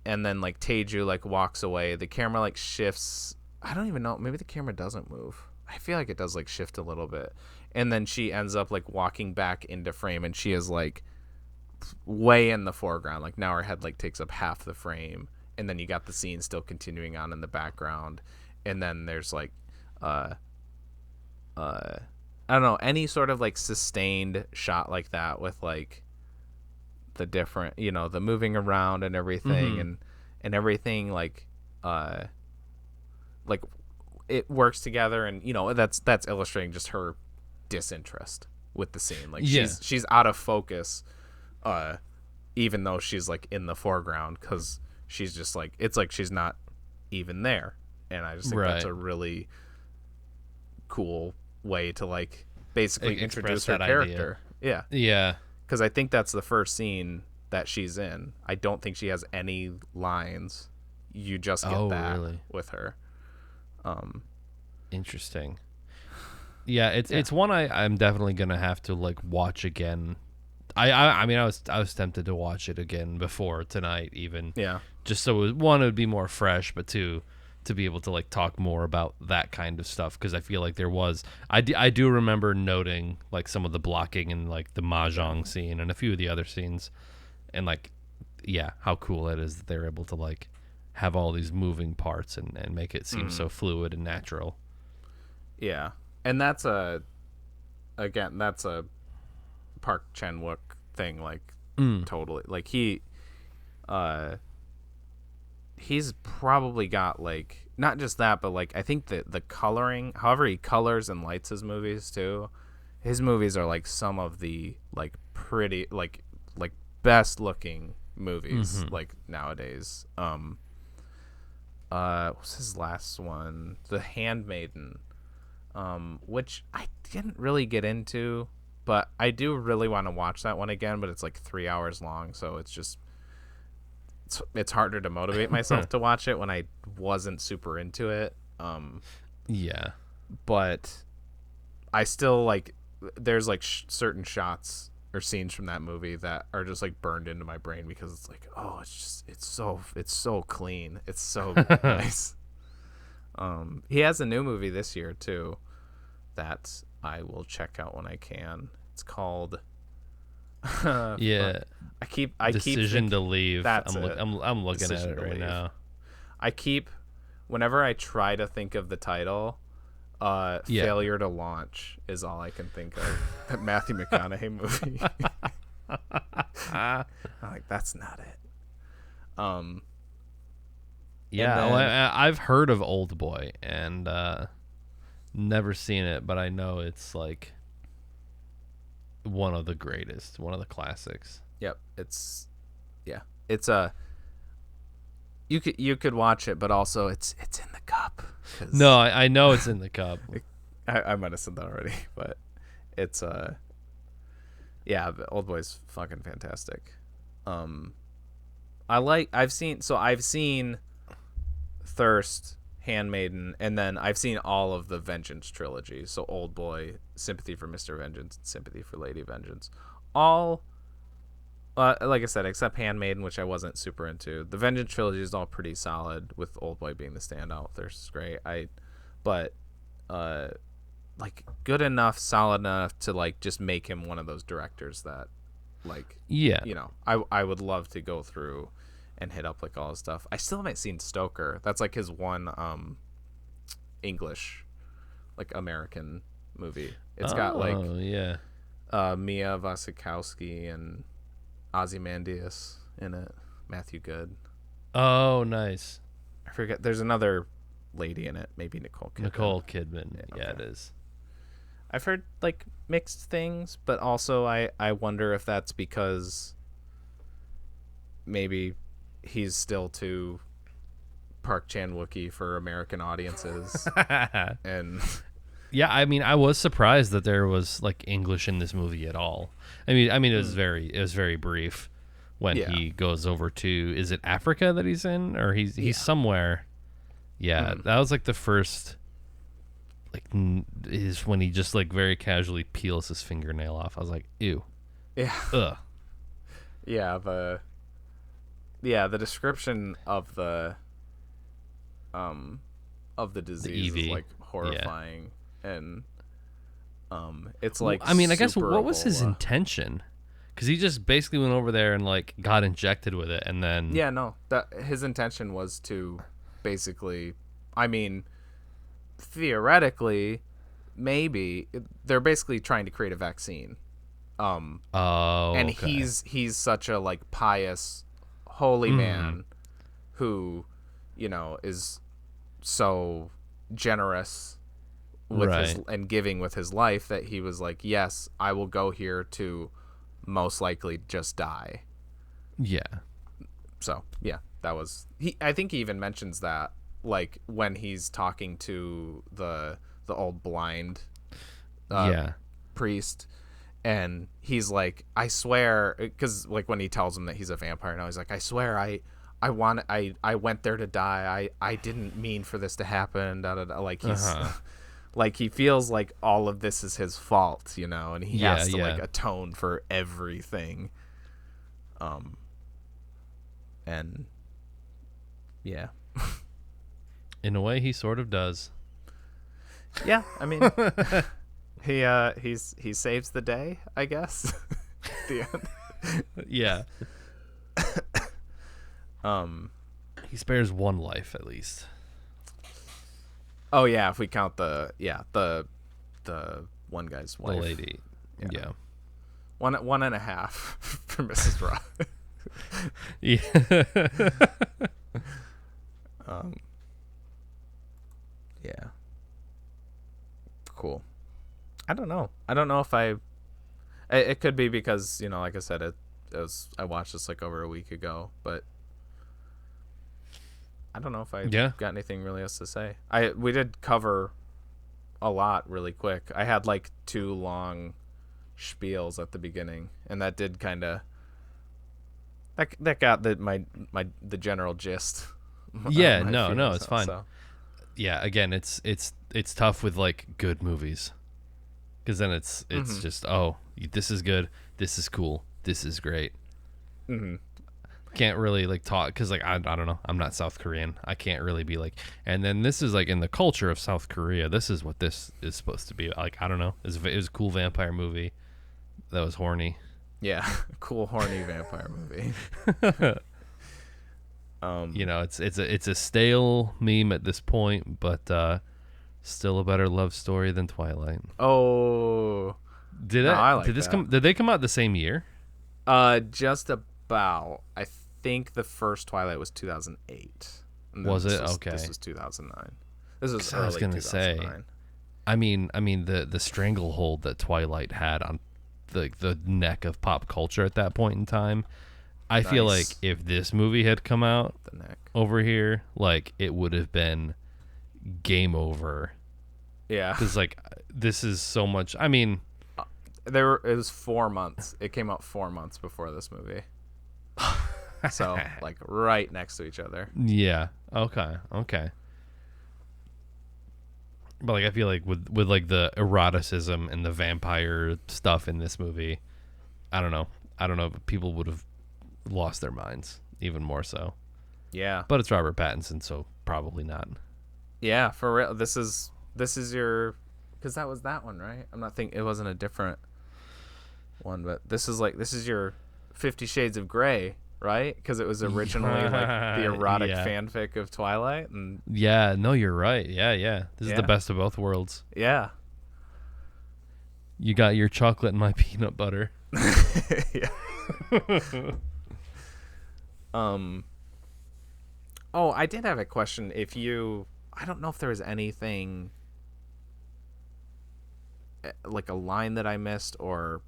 then like Tae-ju like walks away. The camera like shifts. I don't even know. Maybe the camera doesn't move. I feel like it does like shift a little bit, and then she ends up like walking back into frame, and she is like way in the foreground. Like now her head like takes up half the frame, and then you got the scene still continuing on in the background, and then there's like I don't know, any sort of like sustained shot like that with like the different, the moving around and everything, and everything like it works together, and that's illustrating just her disinterest with the scene. Like she's out of focus, even though she's like in the foreground, because she's just like, it's like she's not even there. And I just think that's a really cool way to like basically introduce her character. Idea. Yeah because I think that's the first scene that she's in. I don't think she has any lines. You just get that with her. Interesting. Yeah, it's one I'm definitely gonna have to like watch again. I mean I was tempted to watch it again before tonight even. Yeah. Just so it would be more fresh, but two, to be able to like talk more about that kind of stuff, because I feel like there was I do remember noting like some of the blocking and like the mahjong scene and a few of the other scenes, and like how cool it is that they're able to like have all these moving parts and make it seem so fluid and natural. Yeah. And that's again, that's a Park Chan-wook thing, like totally. Like he's probably got like not just that, but like I think the coloring, however he colors and lights his movies too. His movies are like some of the like pretty like best looking movies like nowadays. What's his last one? The Handmaiden, which I didn't really get into, but I do really want to watch that one again. But it's like 3 hours long, so it's harder to motivate myself to watch it when I wasn't super into it. Yeah, but I still like. There's like certain shots or scenes from that movie that are just like burned into my brain because it's like, oh, it's so clean, it's so nice. He has a new movie this year too that I will check out when I can. It's called yeah. I keep Decision to Leave. That's I'm looking Decision at it to right Leave. now. Whenever I try to think of the title, Failure to Launch is all I can think of. That Matthew McConaughey movie. I'm like, that's not it. Yeah, then, I've heard of Old Boy and never seen it, but I know it's like one of the greatest, one of the classics. Yep, it's a. You could watch it, but also it's in the cup. No, I know it's in the cup. I might have said that already, but it's yeah, the Old Boy's fucking fantastic. I've seen Thirst, Handmaiden, and then I've seen all of the Vengeance trilogy. So Old Boy, Sympathy for Mr. Vengeance, and Sympathy for Lady Vengeance. All like I said, except Handmaiden, which I wasn't super into. The Vengeance trilogy is all pretty solid, with Old Boy being the standout. Thirst is great. But like good enough, solid enough to like just make him one of those directors that, like, yeah, you know, I would love to go through and hit up like all his stuff. I still haven't seen Stoker. That's like his one English, like American movie. It's got like Mia Wasikowska and Ozymandias in it. Matthew Good. Oh, nice. I forget. There's another lady in it. Maybe Nicole Kidman. Yeah, it is. I've heard like mixed things, but also I wonder if that's because maybe he's still too Park Chan-wooky for American audiences. And yeah, I mean, I was surprised that there was like English in this movie at all. I mean, it was very brief when he goes over to, is it Africa that he's in, or he's somewhere. Yeah, that was like the first, like, is when he just like very casually peels his fingernail off. I was like, ew. Yeah. Ugh. Yeah, the description of the disease is like horrifying. And it's like, I mean, I guess what was Ebola. his intention? Because he just basically went over there and like got injected with it, and then that his intention was to basically, I mean, theoretically, maybe they're basically trying to create a vaccine. And he's such a like pious, holy man who, you know, is so generous with his and giving with his life that he was like, yes, I will go here to most likely just die. Yeah. So yeah, that was I think he even mentions that like when he's talking to the old blind priest, and he's like, I swear, because like when he tells him that he's a vampire now, he's like, I swear I went there to die. I didn't mean for this to happen. Da, da, da. Like he's like he feels like all of this is his fault, you know, and he has to like atone for everything. And yeah. In a way, he sort of does. Yeah, I mean, he saves the day, I guess. At the end. Yeah. He spares one life at least. Oh yeah, if we count the one guy's the wife. lady. Yeah. 1.5 for Mrs. Raw. Yeah. Yeah. Cool. I don't know if it could be because, like I said, I watched this like over a week ago, but I don't know if I got anything really else to say. We did cover a lot really quick. I had like 2 long spiels at the beginning, and that did kind of that got the general gist. Yeah, no, it's fine. So. Yeah, again, it's tough with like good movies, because then it's just this is good, this is cool, this is great. Can't really like talk because like I don't know, I'm not South Korean. I can't really be like, and then this is like in the culture of South Korea, this is what this is supposed to be like. I don't know. It was a cool vampire movie that was horny. Yeah, cool horny vampire movie. It's a stale meme at this point, but still a better love story than Twilight. Oh, did they come out the same year? Just about. I think the first Twilight was 2008. Was it? Okay. This was 2009. This was early. I was gonna 2009. Say. I mean the stranglehold that Twilight had on the neck of pop culture at that point in time. I feel like if this movie had come out over here, like it would have been game over. Because like this is so much. I mean, it was 4 months. It came out 4 months before this movie. So like right next to each other. Yeah. Okay. But like I feel like with like the eroticism and the vampire stuff in this movie, I don't know. But people would have lost their minds even more so. Yeah. But it's Robert Pattinson, so probably not. Yeah, for real. This is your, because that was that one, right? I'm not thinking it wasn't a different one, but this is your 50 Shades of Grey, right? Because it was originally like the erotic fanfic of Twilight. And yeah, no, you're right. Yeah. This is the best of both worlds. Yeah. You got your chocolate and my peanut butter. Yeah. Oh, I did have a question. I don't know if there was anything like a line that I missed, or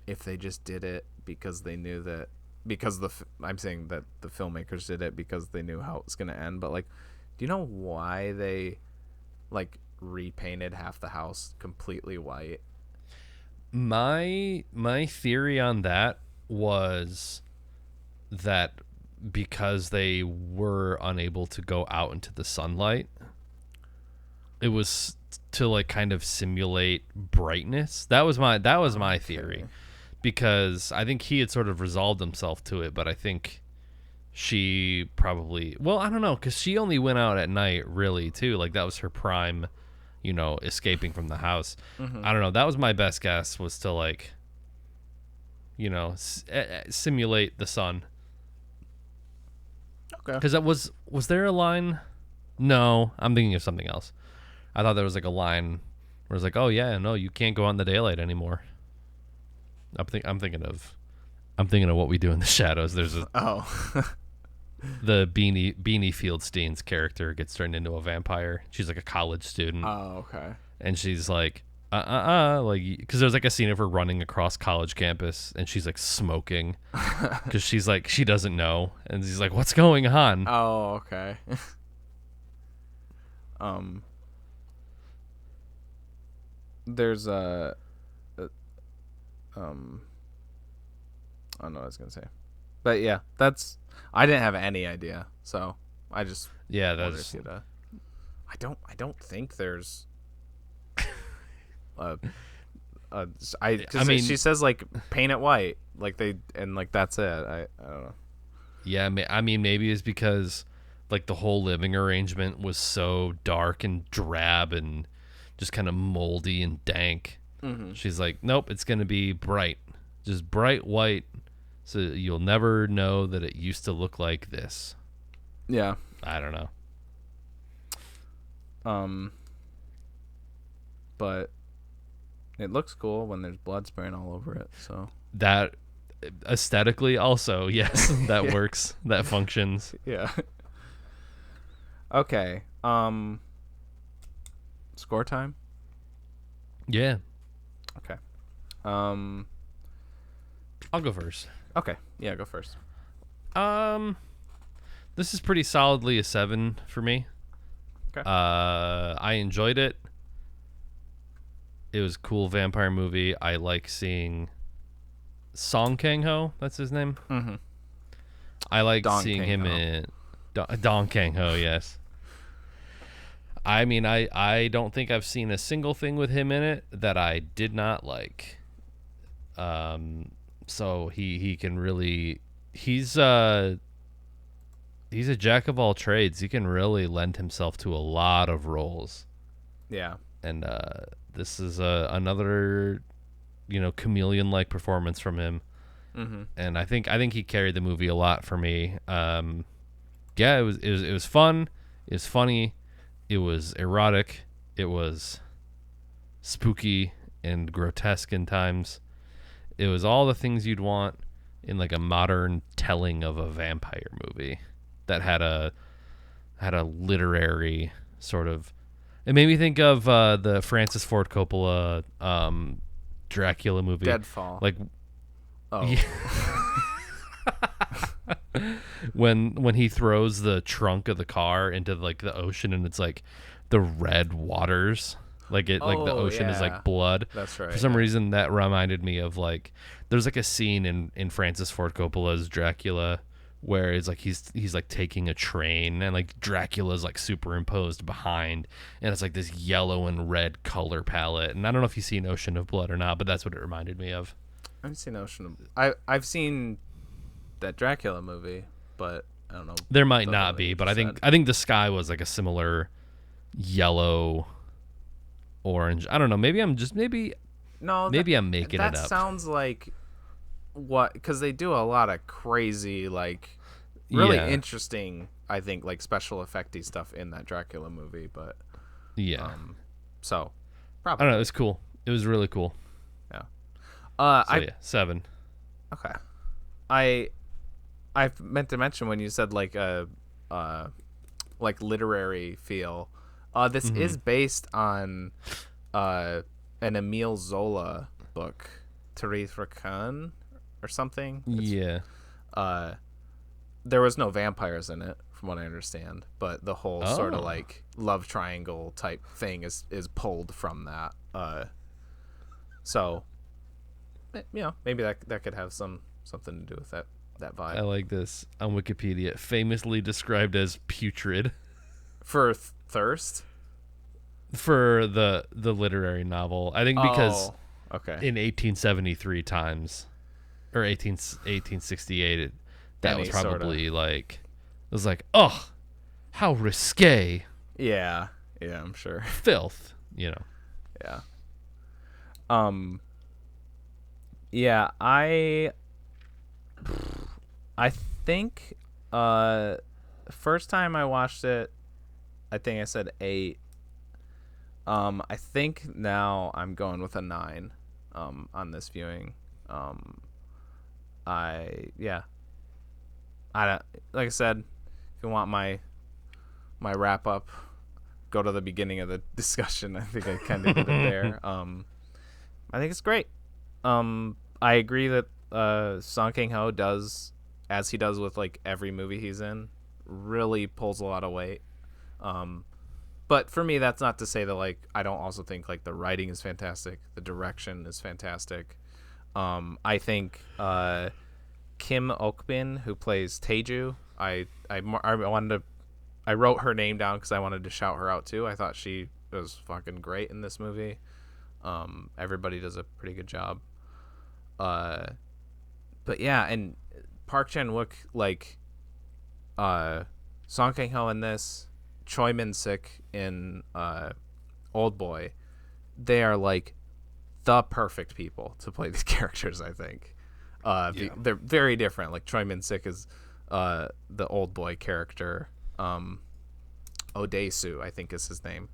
if they just did it because they knew that, I'm saying that the filmmakers did it because they knew how it was going to end. But like, do you know why they like repainted half the house completely white? My theory on that was that because they were unable to go out into the sunlight, it was to like kind of simulate brightness. That was my theory, because I think he had sort of resolved himself to it, but I think she probably, well, I don't know, because she only went out at night really too. Like that was her prime, escaping from the house. I don't know. That was my best guess, was to like, simulate the sun. Okay. Because that was there a line? No, I'm thinking of something else. I thought there was like a line where it's like, oh yeah, no, you can't go out in the daylight anymore. I'm thinking of What We Do in the Shadows. There's the Beanie Fieldstein's character gets turned into a vampire. She's like a college student. Oh, okay. And she's like, like, because there's like a scene of her running across college campus and she's like smoking because she's like, she doesn't know, and she's like, what's going on? Oh, okay. There's I don't know what I was gonna say, but yeah, I didn't have any idea, so I just that's I don't think there's she says like paint it white, like that's it. I don't know. Yeah, I mean maybe it's because like the whole living arrangement was so dark and drab and just kind of moldy and dank. She's like, nope, it's gonna be bright, just bright white, so you'll never know that it used to look like this. Yeah, I don't know. But It looks cool when there's blood spraying all over it. So that aesthetically also, yes, that Yeah. works. That functions. Yeah. Okay. Score time? Yeah. Okay. Um I'll go first. okay. Yeah, go first. This is pretty solidly a 7 for me. Okay. I enjoyed it. It was a cool vampire movie. I like seeing Song Kang-ho, that's his name. Mhm. I like Dong seeing him Kang-ho. in Dong Kang-ho, yes. I mean, I don't think I've seen a single thing with him in it that I did not like. So he can really he's a jack of all trades. He can really lend himself to a lot of roles. Yeah. And this is another chameleon-like performance from him. Mhm. And I think he carried the movie a lot for me. Yeah, it was fun. It was funny. It was erotic. It was spooky and grotesque in times. It was all the things you'd want in like a modern telling of a vampire movie that had a literary sort of. It made me think of the Francis Ford Coppola Dracula movie. Deadfall. Like, oh. yeah. when he throws the trunk of the car into like the ocean and it's like the red waters, like the ocean is like blood. That's right. For some reason that reminded me of like there's like a scene in Francis Ford Coppola's Dracula where it's like he's like taking a train and like Dracula's like superimposed behind and it's like this yellow and red color palette. And I don't know if you've seen Ocean of Blood or not, but that's what it reminded me of. I've seen I've seen that Dracula movie, but I don't know. There might not be, but I think the sky was like a similar yellow, orange. I don't know. Maybe I'm making it up. That sounds like what, because they do a lot of crazy, like really interesting, I think, like special effecty stuff in that Dracula movie. But yeah, so I probably don't know. It was cool. It was really cool. Yeah. 7. Okay. I meant to mention when you said like like literary feel. This is based on an Emile Zola book, Tarifa Khan or something. Yeah. There was no vampires in it, from what I understand, but the whole sort of like love triangle type thing is pulled from that. So, maybe that could have something to do with that vibe. I like this on Wikipedia. Famously described as putrid For thirst. For the literary novel, I think, because okay, in 1873 times or 1868, that was probably like it was like, oh, how risque. Yeah, I'm sure. Filth, Yeah. Yeah, I think first time I watched it, I think I said 8. I think now I'm going with a 9 on this viewing. I don't, like I said, if you want my wrap up, go to the beginning of the discussion. I think I kind of did it there. I think it's great. I agree that Song Kang-ho does, as he does with like every movie he's in, really pulls a lot of weight. But for me, that's not to say that like I don't also think like the writing is fantastic, the direction is fantastic. I think Kim Ok-bin, who plays Tae-ju, I wrote her name down because I wanted to shout her out too. I thought she was fucking great in this movie. Everybody does a pretty good job. But yeah, and Park Chan-wook, like Song Kang-ho in this, Choi Min-sik in Old Boy, they are like the perfect people to play these characters, I think. They're very different. Like Choi Min-sik is the Old Boy character. Odesu, I think is his name.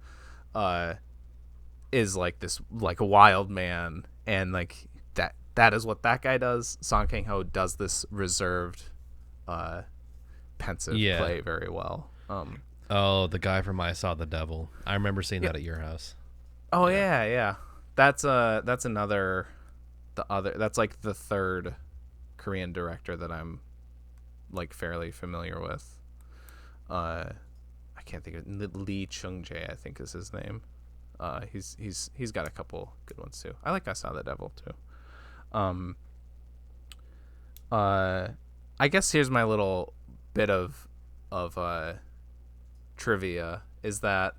is like this like a wild man, and like that is what that guy does. Song Kang-ho does this reserved, pensive play very well. The guy from I Saw the Devil. I remember seeing that at your house. Oh yeah. That's another, that's like the third Korean director that I'm like fairly familiar with. I can't think of it. Lee Chung-jae, I think is his name. He's got a couple good ones too. I like I Saw the Devil too. I guess here's my little bit of trivia is that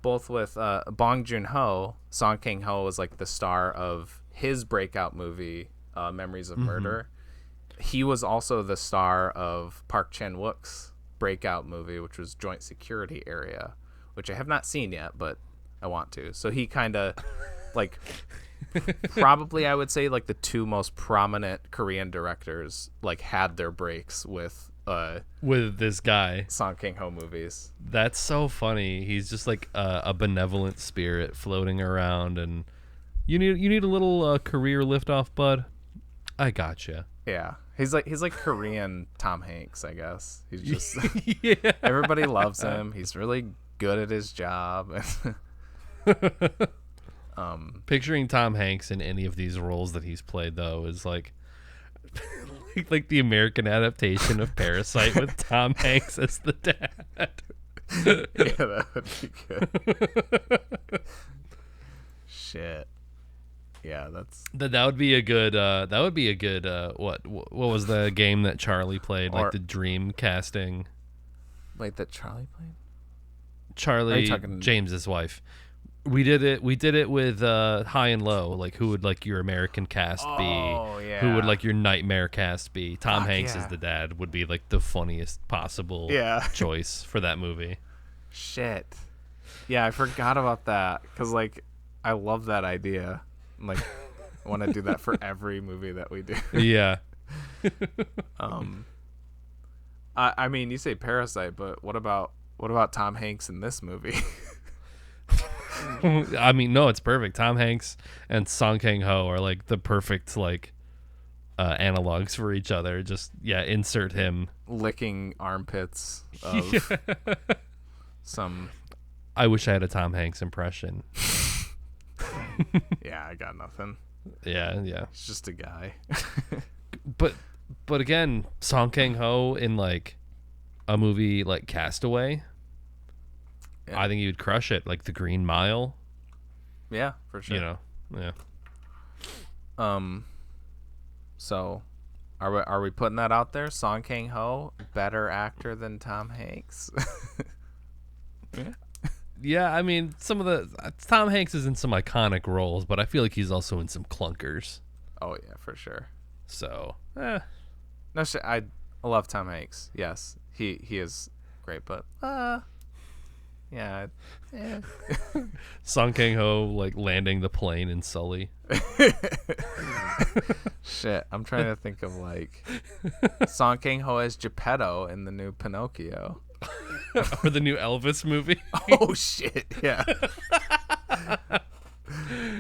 both with Bong Joon-ho, Song Kang-ho was like the star of his breakout movie, Memories of Murder. He was also the star of Park Chan-wook's breakout movie, which was Joint Security Area, which I have not seen yet, but I want to. So he kind of like probably, I would say, like the two most prominent Korean directors like had their breaks with this guy. Song Kang-ho movies. That's so funny. He's just like a benevolent spirit floating around, and you need a little career liftoff, bud. I gotcha. Yeah, he's like Korean Tom Hanks, I guess. He's just everybody loves him. He's really good at his job. Picturing Tom Hanks in any of these roles that he's played, though, is like like the American adaptation of Parasite with Tom Hanks as the dad. Yeah, that would be good. Shit. Yeah, that would be a good what was the game that Charlie played, like the dream casting? Like that Charlie played? Charlie, James's wife. We did it with High and Low, like who would like your American cast be? Oh, yeah. Who would like your nightmare cast be? Tom Hanks as the dad would be like the funniest possible choice for that movie. Shit. Yeah, I forgot about that because like I love that idea. Like I want to do that for every movie that we do. Yeah. I mean, you say Parasite, but what about Tom Hanks in this movie? I mean, no, it's perfect. Tom Hanks and Song Kang-ho are like the perfect like analogs for each other. Just insert him licking armpits of some. I wish I had a Tom Hanks impression. Yeah, I got nothing. Yeah. He's just a guy. But again, Song Kang-ho in like a movie like Castaway. Yeah. I think he would crush it, like The Green Mile. Yeah, for sure. You know, yeah. So, are we putting that out there? Song Kang-ho, better actor than Tom Hanks? Yeah. Yeah, I mean, some of the Tom Hanks is in some iconic roles, but I feel like he's also in some clunkers. Oh yeah, for sure. So, no shit. I love Tom Hanks. Yes, he is great, but yeah. Song Kang-ho like landing the plane in Sully. Shit, I'm trying to think of like Song Kang-ho as Geppetto in the new Pinocchio. Or the new Elvis movie. Oh shit, yeah.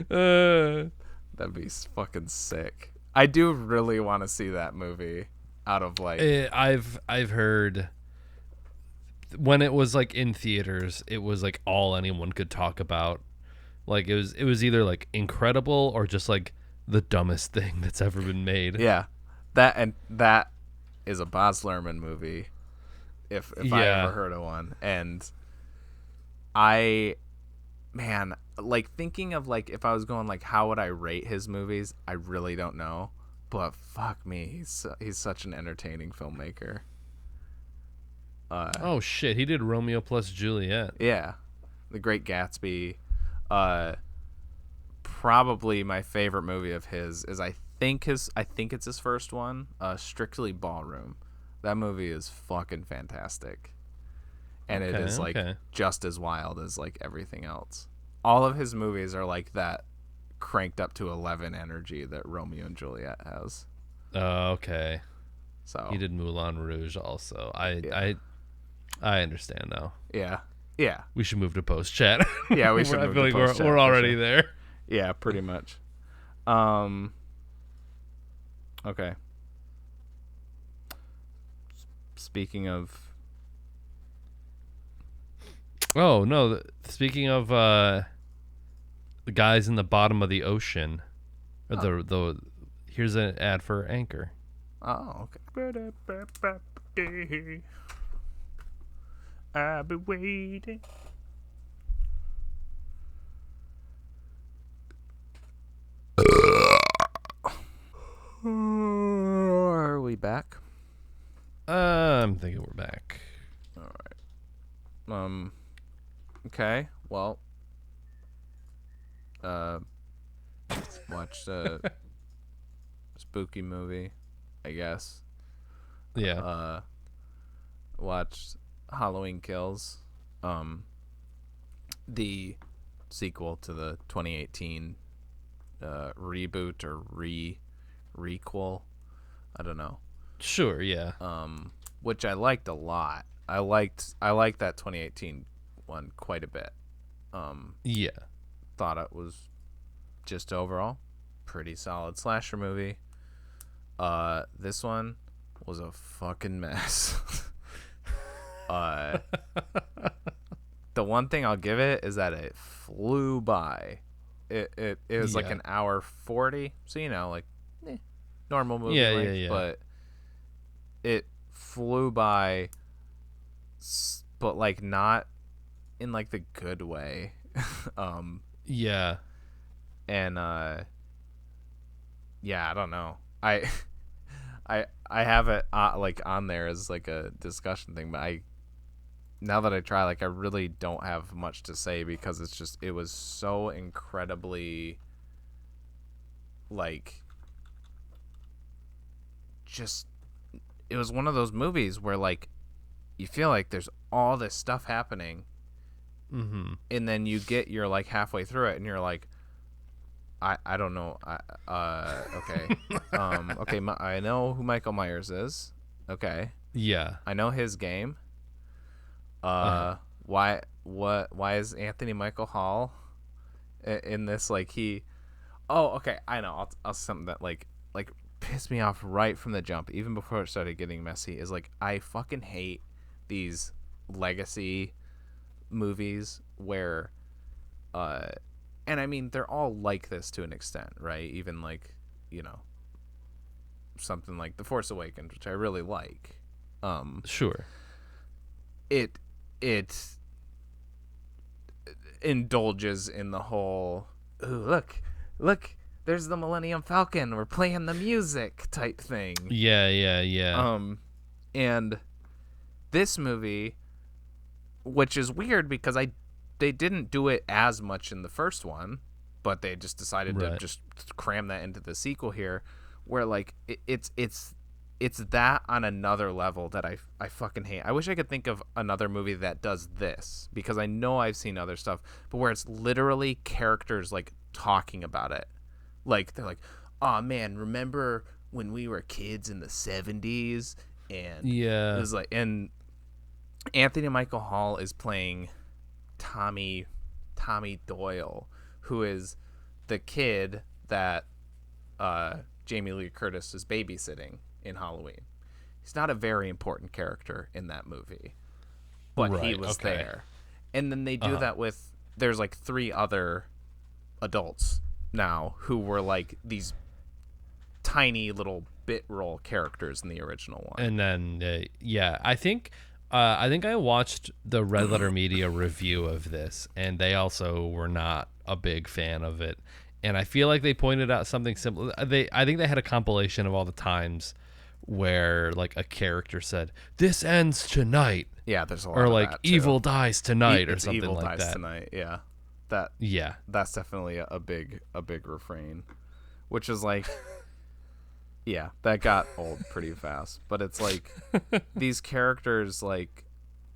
That'd be fucking sick. I do really want to see that movie out of like I've heard when it was like in theaters, it was like all anyone could talk about. Like it was either like incredible or just like the dumbest thing that's ever been made. Yeah. That is a Baz Luhrmann movie. If I ever heard of one. And like thinking of like if I was going like how would I rate his movies, I really don't know. But fuck me, he's such an entertaining filmmaker. Oh shit, he did Romeo plus Juliet. Yeah. The Great Gatsby. Probably my favorite movie of his is I think it's his first one, Strictly Ballroom. That movie is fucking fantastic. And it is like just as wild as like everything else. All of his movies are like that cranked up to 11 energy that Romeo and Juliet has. Okay. So he did Moulin Rouge also. I understand now. Yeah. Yeah. We should move to post chat. Yeah, we should move to post chat. We're already there. Yeah, pretty much. Okay. Speaking of... Oh, no. Speaking of the guys in the bottom of the ocean, here's an ad for Anchor. Oh, okay. I'll be waiting. Are we back? I'm thinking we're back. All right. Okay. Well. Watched a spooky movie, I guess. Yeah. Watched Halloween Kills, the sequel to the 2018 reboot or requel. I don't know. Sure, yeah. Which I liked a lot. I liked that 2018 one quite a bit. Yeah. Thought it was just overall pretty solid slasher movie. This one was a fucking mess. The one thing I'll give it is that it flew by. It was like an hour 40, so like normal movie length, yeah. but it flew by, but like not in like the good way. Yeah. And yeah, I don't know. I have it like on there as like a discussion thing, but now that I try, like I really don't have much to say because it was so incredibly like just it was one of those movies where like you feel like there's all this stuff happening, and then you're like halfway through it and you're like, I don't know. Okay. Okay. I know who Michael Myers is. Okay. Yeah. I know his game. Why is Anthony Michael Hall in this? Like okay. I know. I'll something that like pissed me off right from the jump, even before it started getting messy. Is like I fucking hate these legacy movies where, and I mean, they're all like this to an extent, right? Even like, something like The Force Awakens, which I really like. Sure. It indulges in the whole, ooh, look, there's the Millennium Falcon, we're playing the music type thing. Yeah. And this movie, which is weird because they didn't do it as much in the first one, but they just decided to just cram that into the sequel here, where like it's that on another level that I fucking hate. I wish I could think of another movie that does this, because I know I've seen other stuff, but where it's literally characters like talking about it. Like they're like, "Oh man, remember when we were kids in the 70s?" And it was like, and Anthony Michael Hall is playing Tommy Doyle, who is the kid that Jamie Lee Curtis is babysitting in Halloween. He's not a very important character in that movie, but he was there. And then they do that with, there's like 3 other adults now who were like these tiny little bit role characters in the original one. And then I think I watched the Red Letter Media review of this, and they also were not a big fan of it. And I feel like they pointed out something similar. I think they had a compilation of all the times where like a character said, "This ends tonight." Yeah, there's a lot or of like that, "Evil dies tonight" or something Evil like dies that. Tonight. Yeah, that's definitely a big refrain, which is like, yeah, that got old pretty fast. But it's like these characters, like,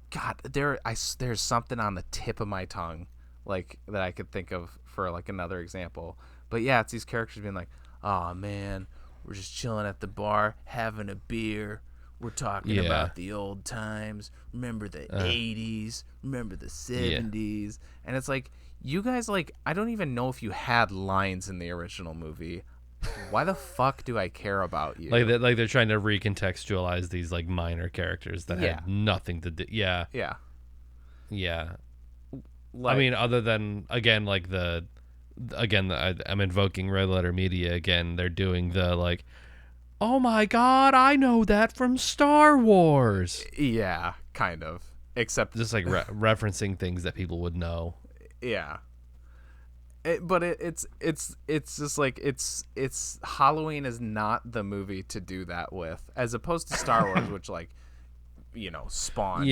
God, there's something on the tip of my tongue, like that I could think of for like another example. But yeah, it's these characters being like, "Oh man, we're just chilling at the bar, having a beer. We're talking about the old times. Remember the 80s. Remember the 70s. And it's like, you guys, like, I don't even know if you had lines in the original movie. Why the fuck do I care about you? Like they're trying to recontextualize these, like, minor characters that had nothing to do. Yeah. Yeah. Yeah. Like, I mean, other than, again, like, I'm invoking Red Letter Media again. They're doing the, like, oh my god, I know that from Star Wars. Yeah, kind of. Except just like referencing things that people would know. Yeah. It's just like it's Halloween is not the movie to do that with, as opposed to Star Wars, which, like, you know, spawned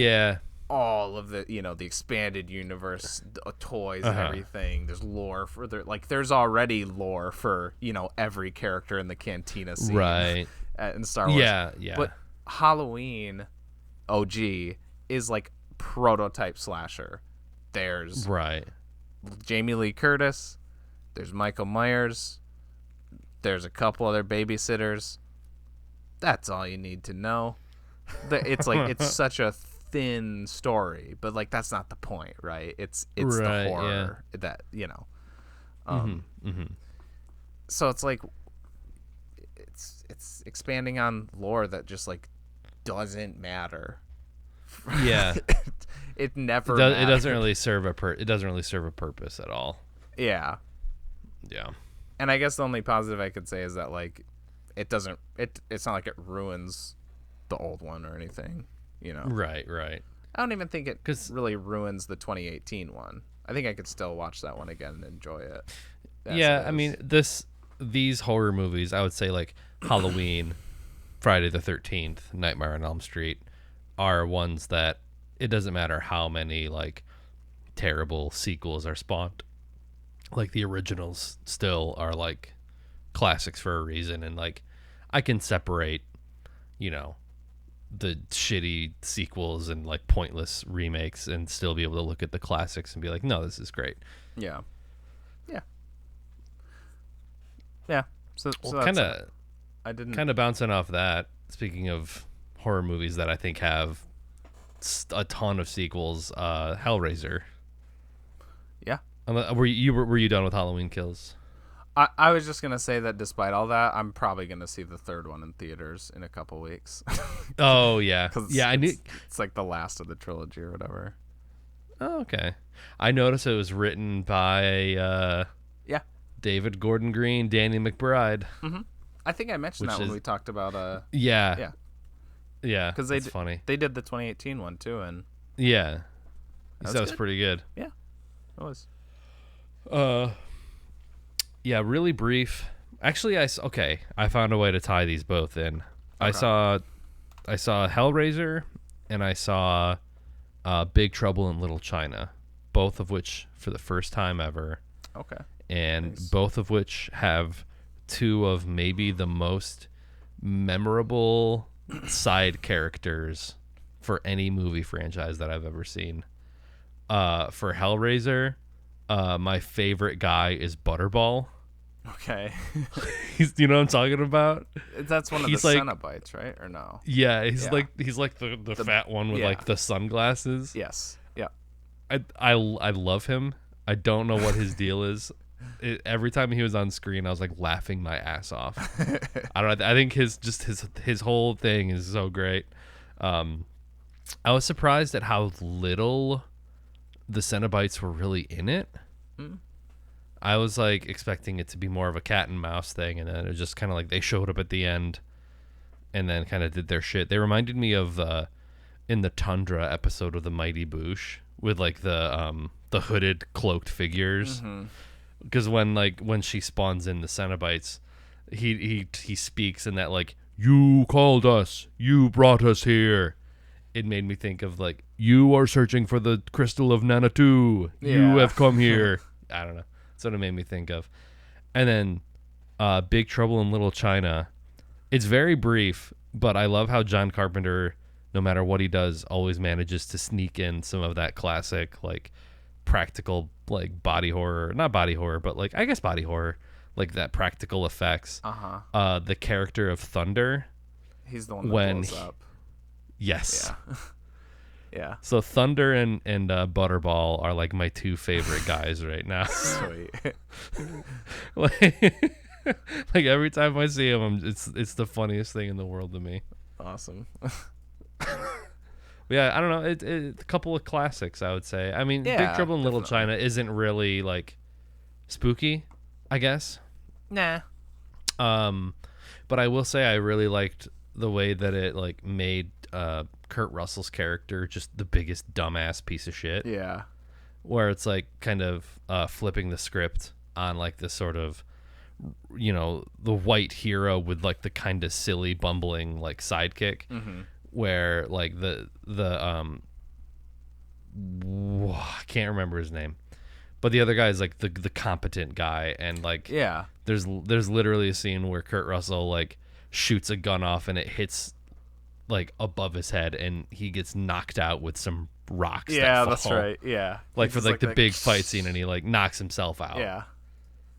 all of the, you know, the expanded universe toys and everything. There's lore for there's already lore for, you know, every character in the cantina scene in Star Wars. Yeah. But Halloween OG is like prototype slasher. There's Jamie Lee Curtis, there's Michael Myers, there's a couple other babysitters. That's all you need to know. It's like it's such a thin story, but, like, that's not the point, right? It's the horror that, you know. So it's like it's expanding on lore that just, like, doesn't matter. Yeah. It never matters. It doesn't really serve a purpose at all. Yeah. Yeah. And I guess the only positive I could say is that, like, it's not like it ruins the old one or anything, you know. Right. I don't even think it really ruins the 2018 one. I think I could still watch that one again and enjoy it. I mean, these horror movies, I would say, like, Halloween, Friday the 13th, Nightmare on Elm Street, are ones that it doesn't matter how many, like, terrible sequels are spawned. Like, the originals still are, like, classics for a reason. And, like, I can separate, you know, the shitty sequels and, like, pointless remakes and still be able to look at the classics and be like, no, this is great. Yeah. So kind of bouncing off that, speaking of horror movies that I think have a ton of sequels, Hellraiser. Yeah. Were you done with Halloween Kills? I was just gonna say that despite all that, I'm probably gonna see the third one in theaters in a couple weeks. Oh yeah, I knew it's like the last of the trilogy or whatever. Oh, okay. I noticed it was written by David Gordon Green, Danny McBride. Mm-hmm. I think I mentioned that when we talked about yeah, because that's funny. They did the 2018 one too, and that was pretty good. Yeah, it was. Yeah, really brief. Actually, I found a way to tie these both in. Okay. I saw Hellraiser, and I saw Big Trouble in Little China, both of which for the first time ever. Okay. And nice. Both of which have two of maybe the most memorable side characters for any movie franchise that I've ever seen. For Hellraiser, my favorite guy is Butterball. Okay. You know what I'm talking about? That's one of the Cenobites, right? Or no? Yeah, he's like the fat one with like the sunglasses. Yes. Yeah. I love him. I don't know what his deal is. Every time he was on screen, I was like laughing my ass off. I don't know. I think his whole thing is so great. I was surprised at how little the Cenobites were really in it. Mm. I was like expecting it to be more of a cat and mouse thing, and then it just kind of like they showed up at the end and then kind of did their shit. They reminded me of in the Tundra episode of The Mighty Boosh with like the hooded cloaked figures. Because when she spawns in the Cenobites, he speaks in that like, you called us, you brought us here. It made me think of like, you are searching for the crystal of Nanatu. You have come here. I don't know. That's what it made me think of. And then Big Trouble in Little China. It's very brief, but I love how John Carpenter, no matter what he does, always manages to sneak in some of that classic like practical like body horror. Not body horror, but like I guess body horror. Like that practical effects. The character of Thunder. He's the one that blows up. Yes. Yeah. Yeah. So Thunder and Butterball are like my two favorite guys right now. Sweet. like, like every time I see them, it's the funniest thing in the world to me. Awesome. Yeah, I don't know. It a couple of classics, I would say. I mean, Yeah, Big Trouble in Little definitely. China isn't really like spooky, I guess. Nah. But I will say I really liked the way that it like made Kurt Russell's character just the biggest dumbass piece of shit. Yeah. Where it's like kind of flipping the script on like this sort of, you know, the white hero with like the kind of silly bumbling like sidekick, where like the I can't remember his name, but the other guy is like the competent guy, and like Yeah. there's literally a scene where Kurt Russell like shoots a gun off and it hits like above his head and he gets knocked out with some rocks. Yeah, that that's fall. right. Yeah. Like for like the big fight scene, and he like knocks himself out. Yeah.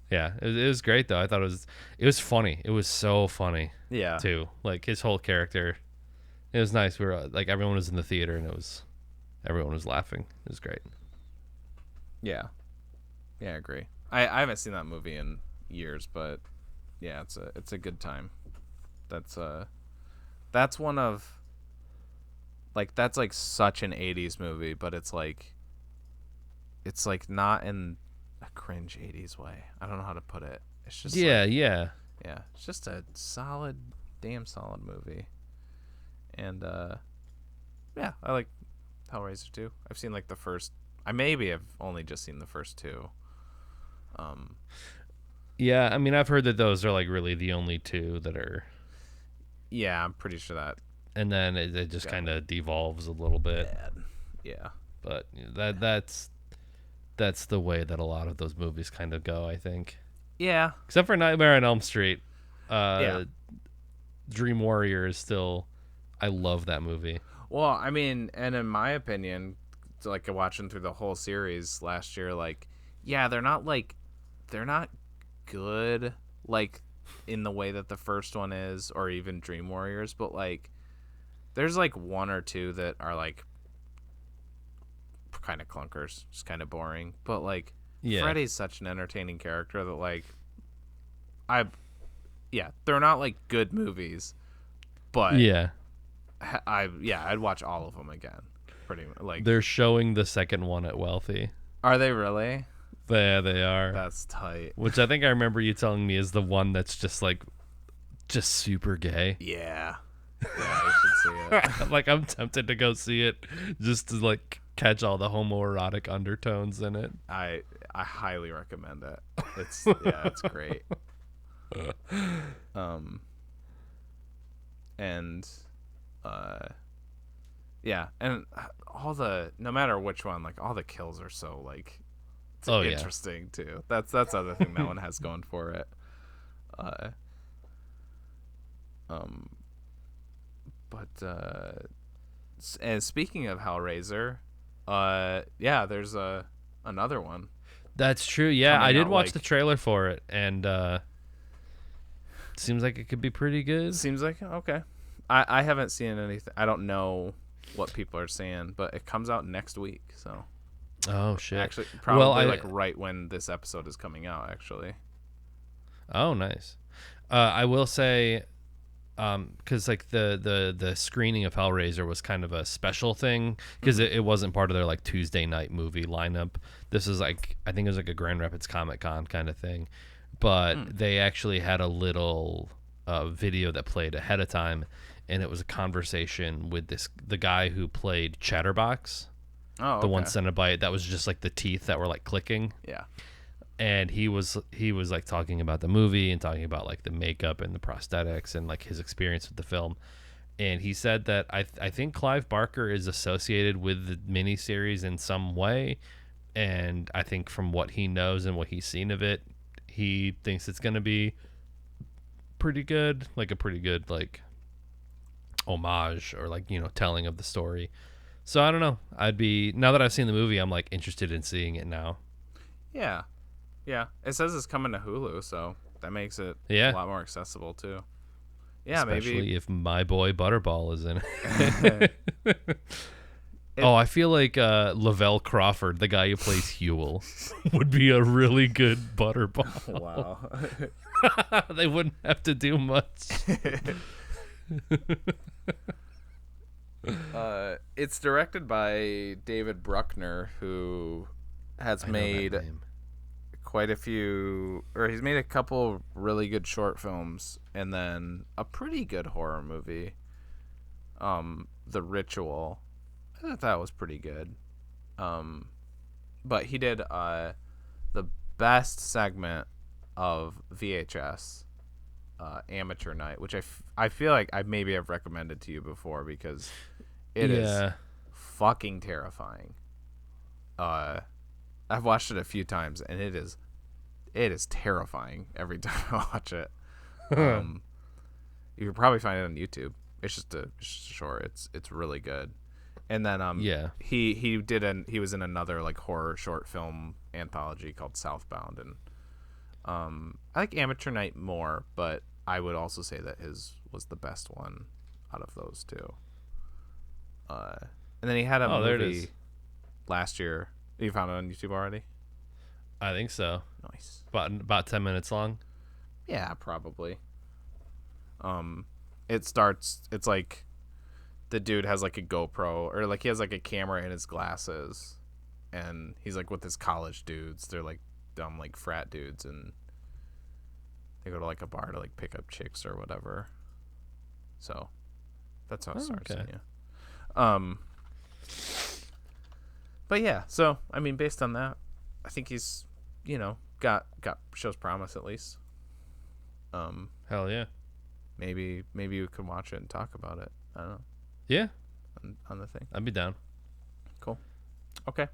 Yeah, it was great though. I thought it was funny. It was so funny. Yeah. Too, like his whole character. It was nice. We were like everyone was in the theater and everyone was laughing. It was great. Yeah. Yeah, I agree. I haven't seen that movie in years, but yeah, it's a good time. That's one of like that's like such an 80s movie, but it's like not in a cringe 80s way. I don't know how to put it. It's just Yeah. it's just a damn solid movie. And yeah, I like Hellraiser too. I've seen like the first. I've only just seen the first two. Yeah, I mean, I've heard that those are like really the only two that are. Yeah, I'm pretty sure that. And then it just kind of devolves a little bit. Bad. Yeah. But that's the way that a lot of those movies kind of go, I think. Yeah. Except for Nightmare on Elm Street. Yeah. Dream Warrior is still. I love that movie. Well, I mean, and in my opinion, like watching through the whole series last year, like, yeah, they're not good, like, in the way that the first one is, or even Dream Warriors, but like, there's like one or two that are like kind of clunkers, just kind of boring. But like, Freddy's such an entertaining character that like, they're not like good movies, but I'd watch all of them again. Pretty much, like they're showing the second one at Wealthy. Are they really? Yeah, they are. That's tight. Which I think I remember you telling me is the one that's just super gay. Yeah. Yeah, you should see it. Like I'm tempted to go see it just to like catch all the homoerotic undertones in it. I highly recommend it. It's great. And no matter which one, like all the kills are so like interesting too. That's the other thing that one has going for it. And speaking of Hellraiser, there's another one. That's true. Yeah, I did watch the trailer for it, and seems like it could be pretty good. Seems like okay. I haven't seen anything. I don't know what people are saying, but it comes out next week. So. Oh shit! Actually, probably right when this episode is coming out. Actually. Oh, nice. I will say, because like the screening of Hellraiser was kind of a special thing because it wasn't part of their like Tuesday night movie lineup. This is like I think it was like a Grand Rapids Comic Con kind of thing, but they actually had a little video that played ahead of time, and it was a conversation with the guy who played Chatterbox. Oh, okay. The one Cenobite that was just like the teeth that were like clicking. Yeah. And he was like talking about the movie and talking about like the makeup and the prosthetics and like his experience with the film. And he said that I think Clive Barker is associated with the miniseries in some way. And I think from what he knows and what he's seen of it, he thinks it's going to be pretty good, like a pretty good like homage or like, you know, telling of the story. So I don't know. Now that I've seen the movie, I'm like interested in seeing it now. Yeah. Yeah. It says it's coming to Hulu, so that makes it a lot more accessible too. Yeah, especially if my boy Butterball is in it. I feel like Lavelle Crawford, the guy who plays Huel, would be a really good Butterball. Wow. They wouldn't have to do much. It's directed by David Bruckner, who has made quite a few, or he's made a couple really good short films, and then a pretty good horror movie, The Ritual. I thought that was pretty good. But he did the best segment of VHS, Amateur Night, which I feel like I maybe have recommended to you before because it is fucking terrifying. I've watched it a few times, and it is terrifying every time I watch it. You can probably find it on YouTube. It's just a short. It's really good. And then he was in another like horror short film anthology called Southbound, and I like Amateur Night more, but I would also say that his was the best one out of those two. And then he had a movie last year. You found it on YouTube already? I think so. Nice. About 10 minutes long. Yeah, probably. It's like the dude has like a GoPro, or like he has like a camera in his glasses, and he's like with his college dudes. They're like dumb like frat dudes, and they go to like a bar to like pick up chicks or whatever. So that's how it starts. Okay. Yeah. But yeah, so I mean, based on that, I think he's, got shows promise at least. Hell yeah. Maybe we could watch it and talk about it. I don't know. Yeah. On the thing. I'd be down. Cool. Okay.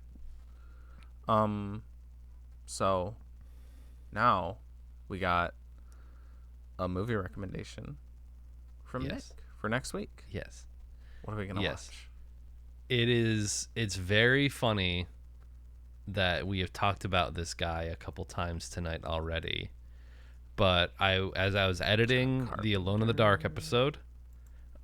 So now we got a movie recommendation from Nick for next week. Yes. What are we gonna watch? It's very funny that we have talked about this guy a couple times tonight already. But as I was editing the Alone in the Dark episode,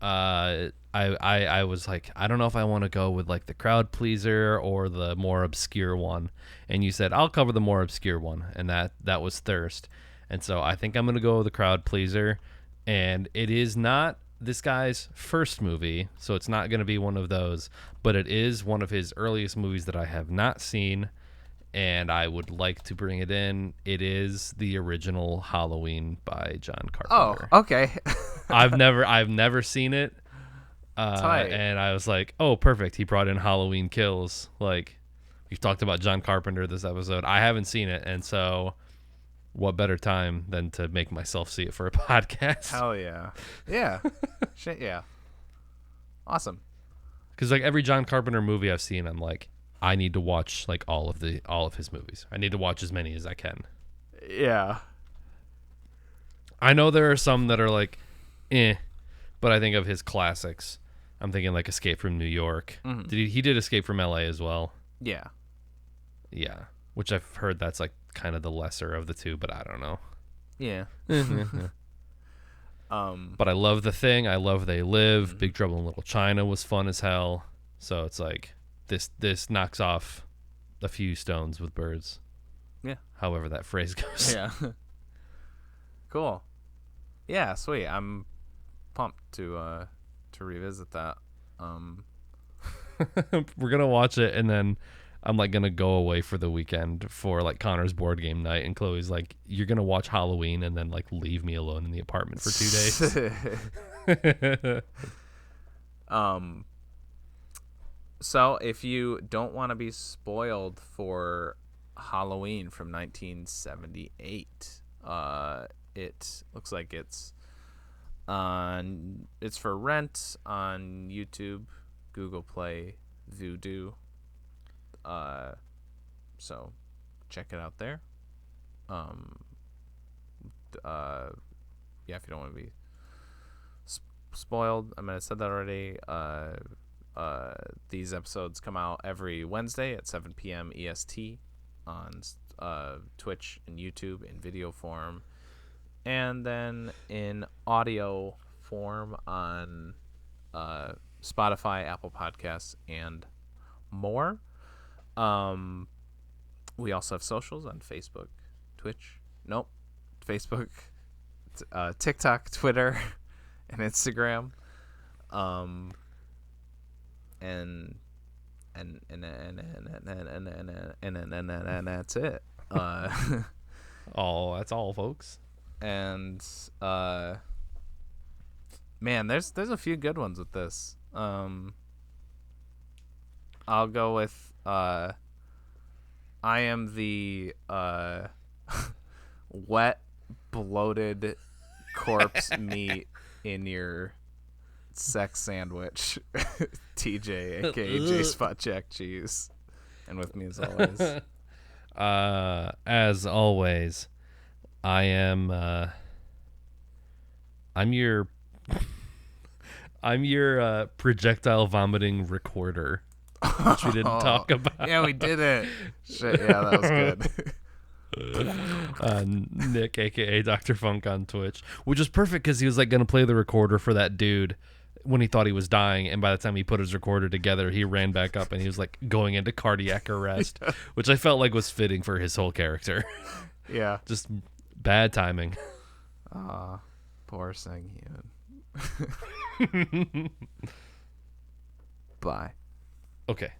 I was like, I don't know if I want to go with like the crowd pleaser or the more obscure one. And you said, I'll cover the more obscure one. And that was Thirst. And so I think I'm going to go with the crowd pleaser. And it is not this guy's first movie, so it's not going to be one of those, but it is one of his earliest movies that I have not seen, and I would like to bring it in. It is the original Halloween by John Carpenter. Oh, okay. I've never seen it, and I was like, oh, perfect. He brought in Halloween Kills. Like, we've talked about John Carpenter this episode. I haven't seen it, and so what better time than to make myself see it for a podcast? Hell yeah. Yeah. Shit, yeah. Awesome. Because like every John Carpenter movie I've seen, I'm like, I need to watch like all of his movies. I need to watch as many as I can. Yeah. I know there are some that are like, but I think of his classics. I'm thinking like Escape from New York. Mm-hmm. He did Escape from LA as well? Yeah. Yeah. Which I've heard that's like kind of the lesser of the two, but I don't know. Yeah. But I love The Thing. I love They Live. Mm-hmm. Big Trouble in Little China was fun as hell. So it's like this knocks off a few stones with birds. Yeah. However that phrase goes. Yeah. Cool. Yeah, sweet. I'm pumped to revisit that. We're gonna watch it, and then I'm like gonna go away for the weekend for like Connor's board game night, and Chloe's like, you're gonna watch Halloween and then like leave me alone in the apartment for 2 days. So if you don't want to be spoiled for Halloween from 1978, it looks like it's for rent on YouTube, Google Play, Vudu. So check it out there. Yeah, if you don't want to be spoiled, I mean, I said that already. These episodes come out every Wednesday at 7 p.m. EST on Twitch and YouTube in video form, and then in audio form on Spotify, Apple Podcasts, and more. We also have socials on Facebook, Twitch. Nope. Facebook, TikTok, Twitter, and Instagram. And that's it. That's all, folks. And man, there's a few good ones with this. I'll go with I am the wet, bloated corpse meat in your sex sandwich. TJ, aka J Spot Jack Cheese. And with me as always. I'm your projectile vomiting recorder, which we didn't talk about. Yeah, we did it. Shit, yeah, that was good. Nick, aka Dr. Funk on Twitch, which was perfect because he was like going to play the recorder for that dude when he thought he was dying, and by the time he put his recorder together, he ran back up and he was like going into cardiac arrest, which I felt like was fitting for his whole character. Yeah, just bad timing. Poor Sang-hyun. Bye. Okay.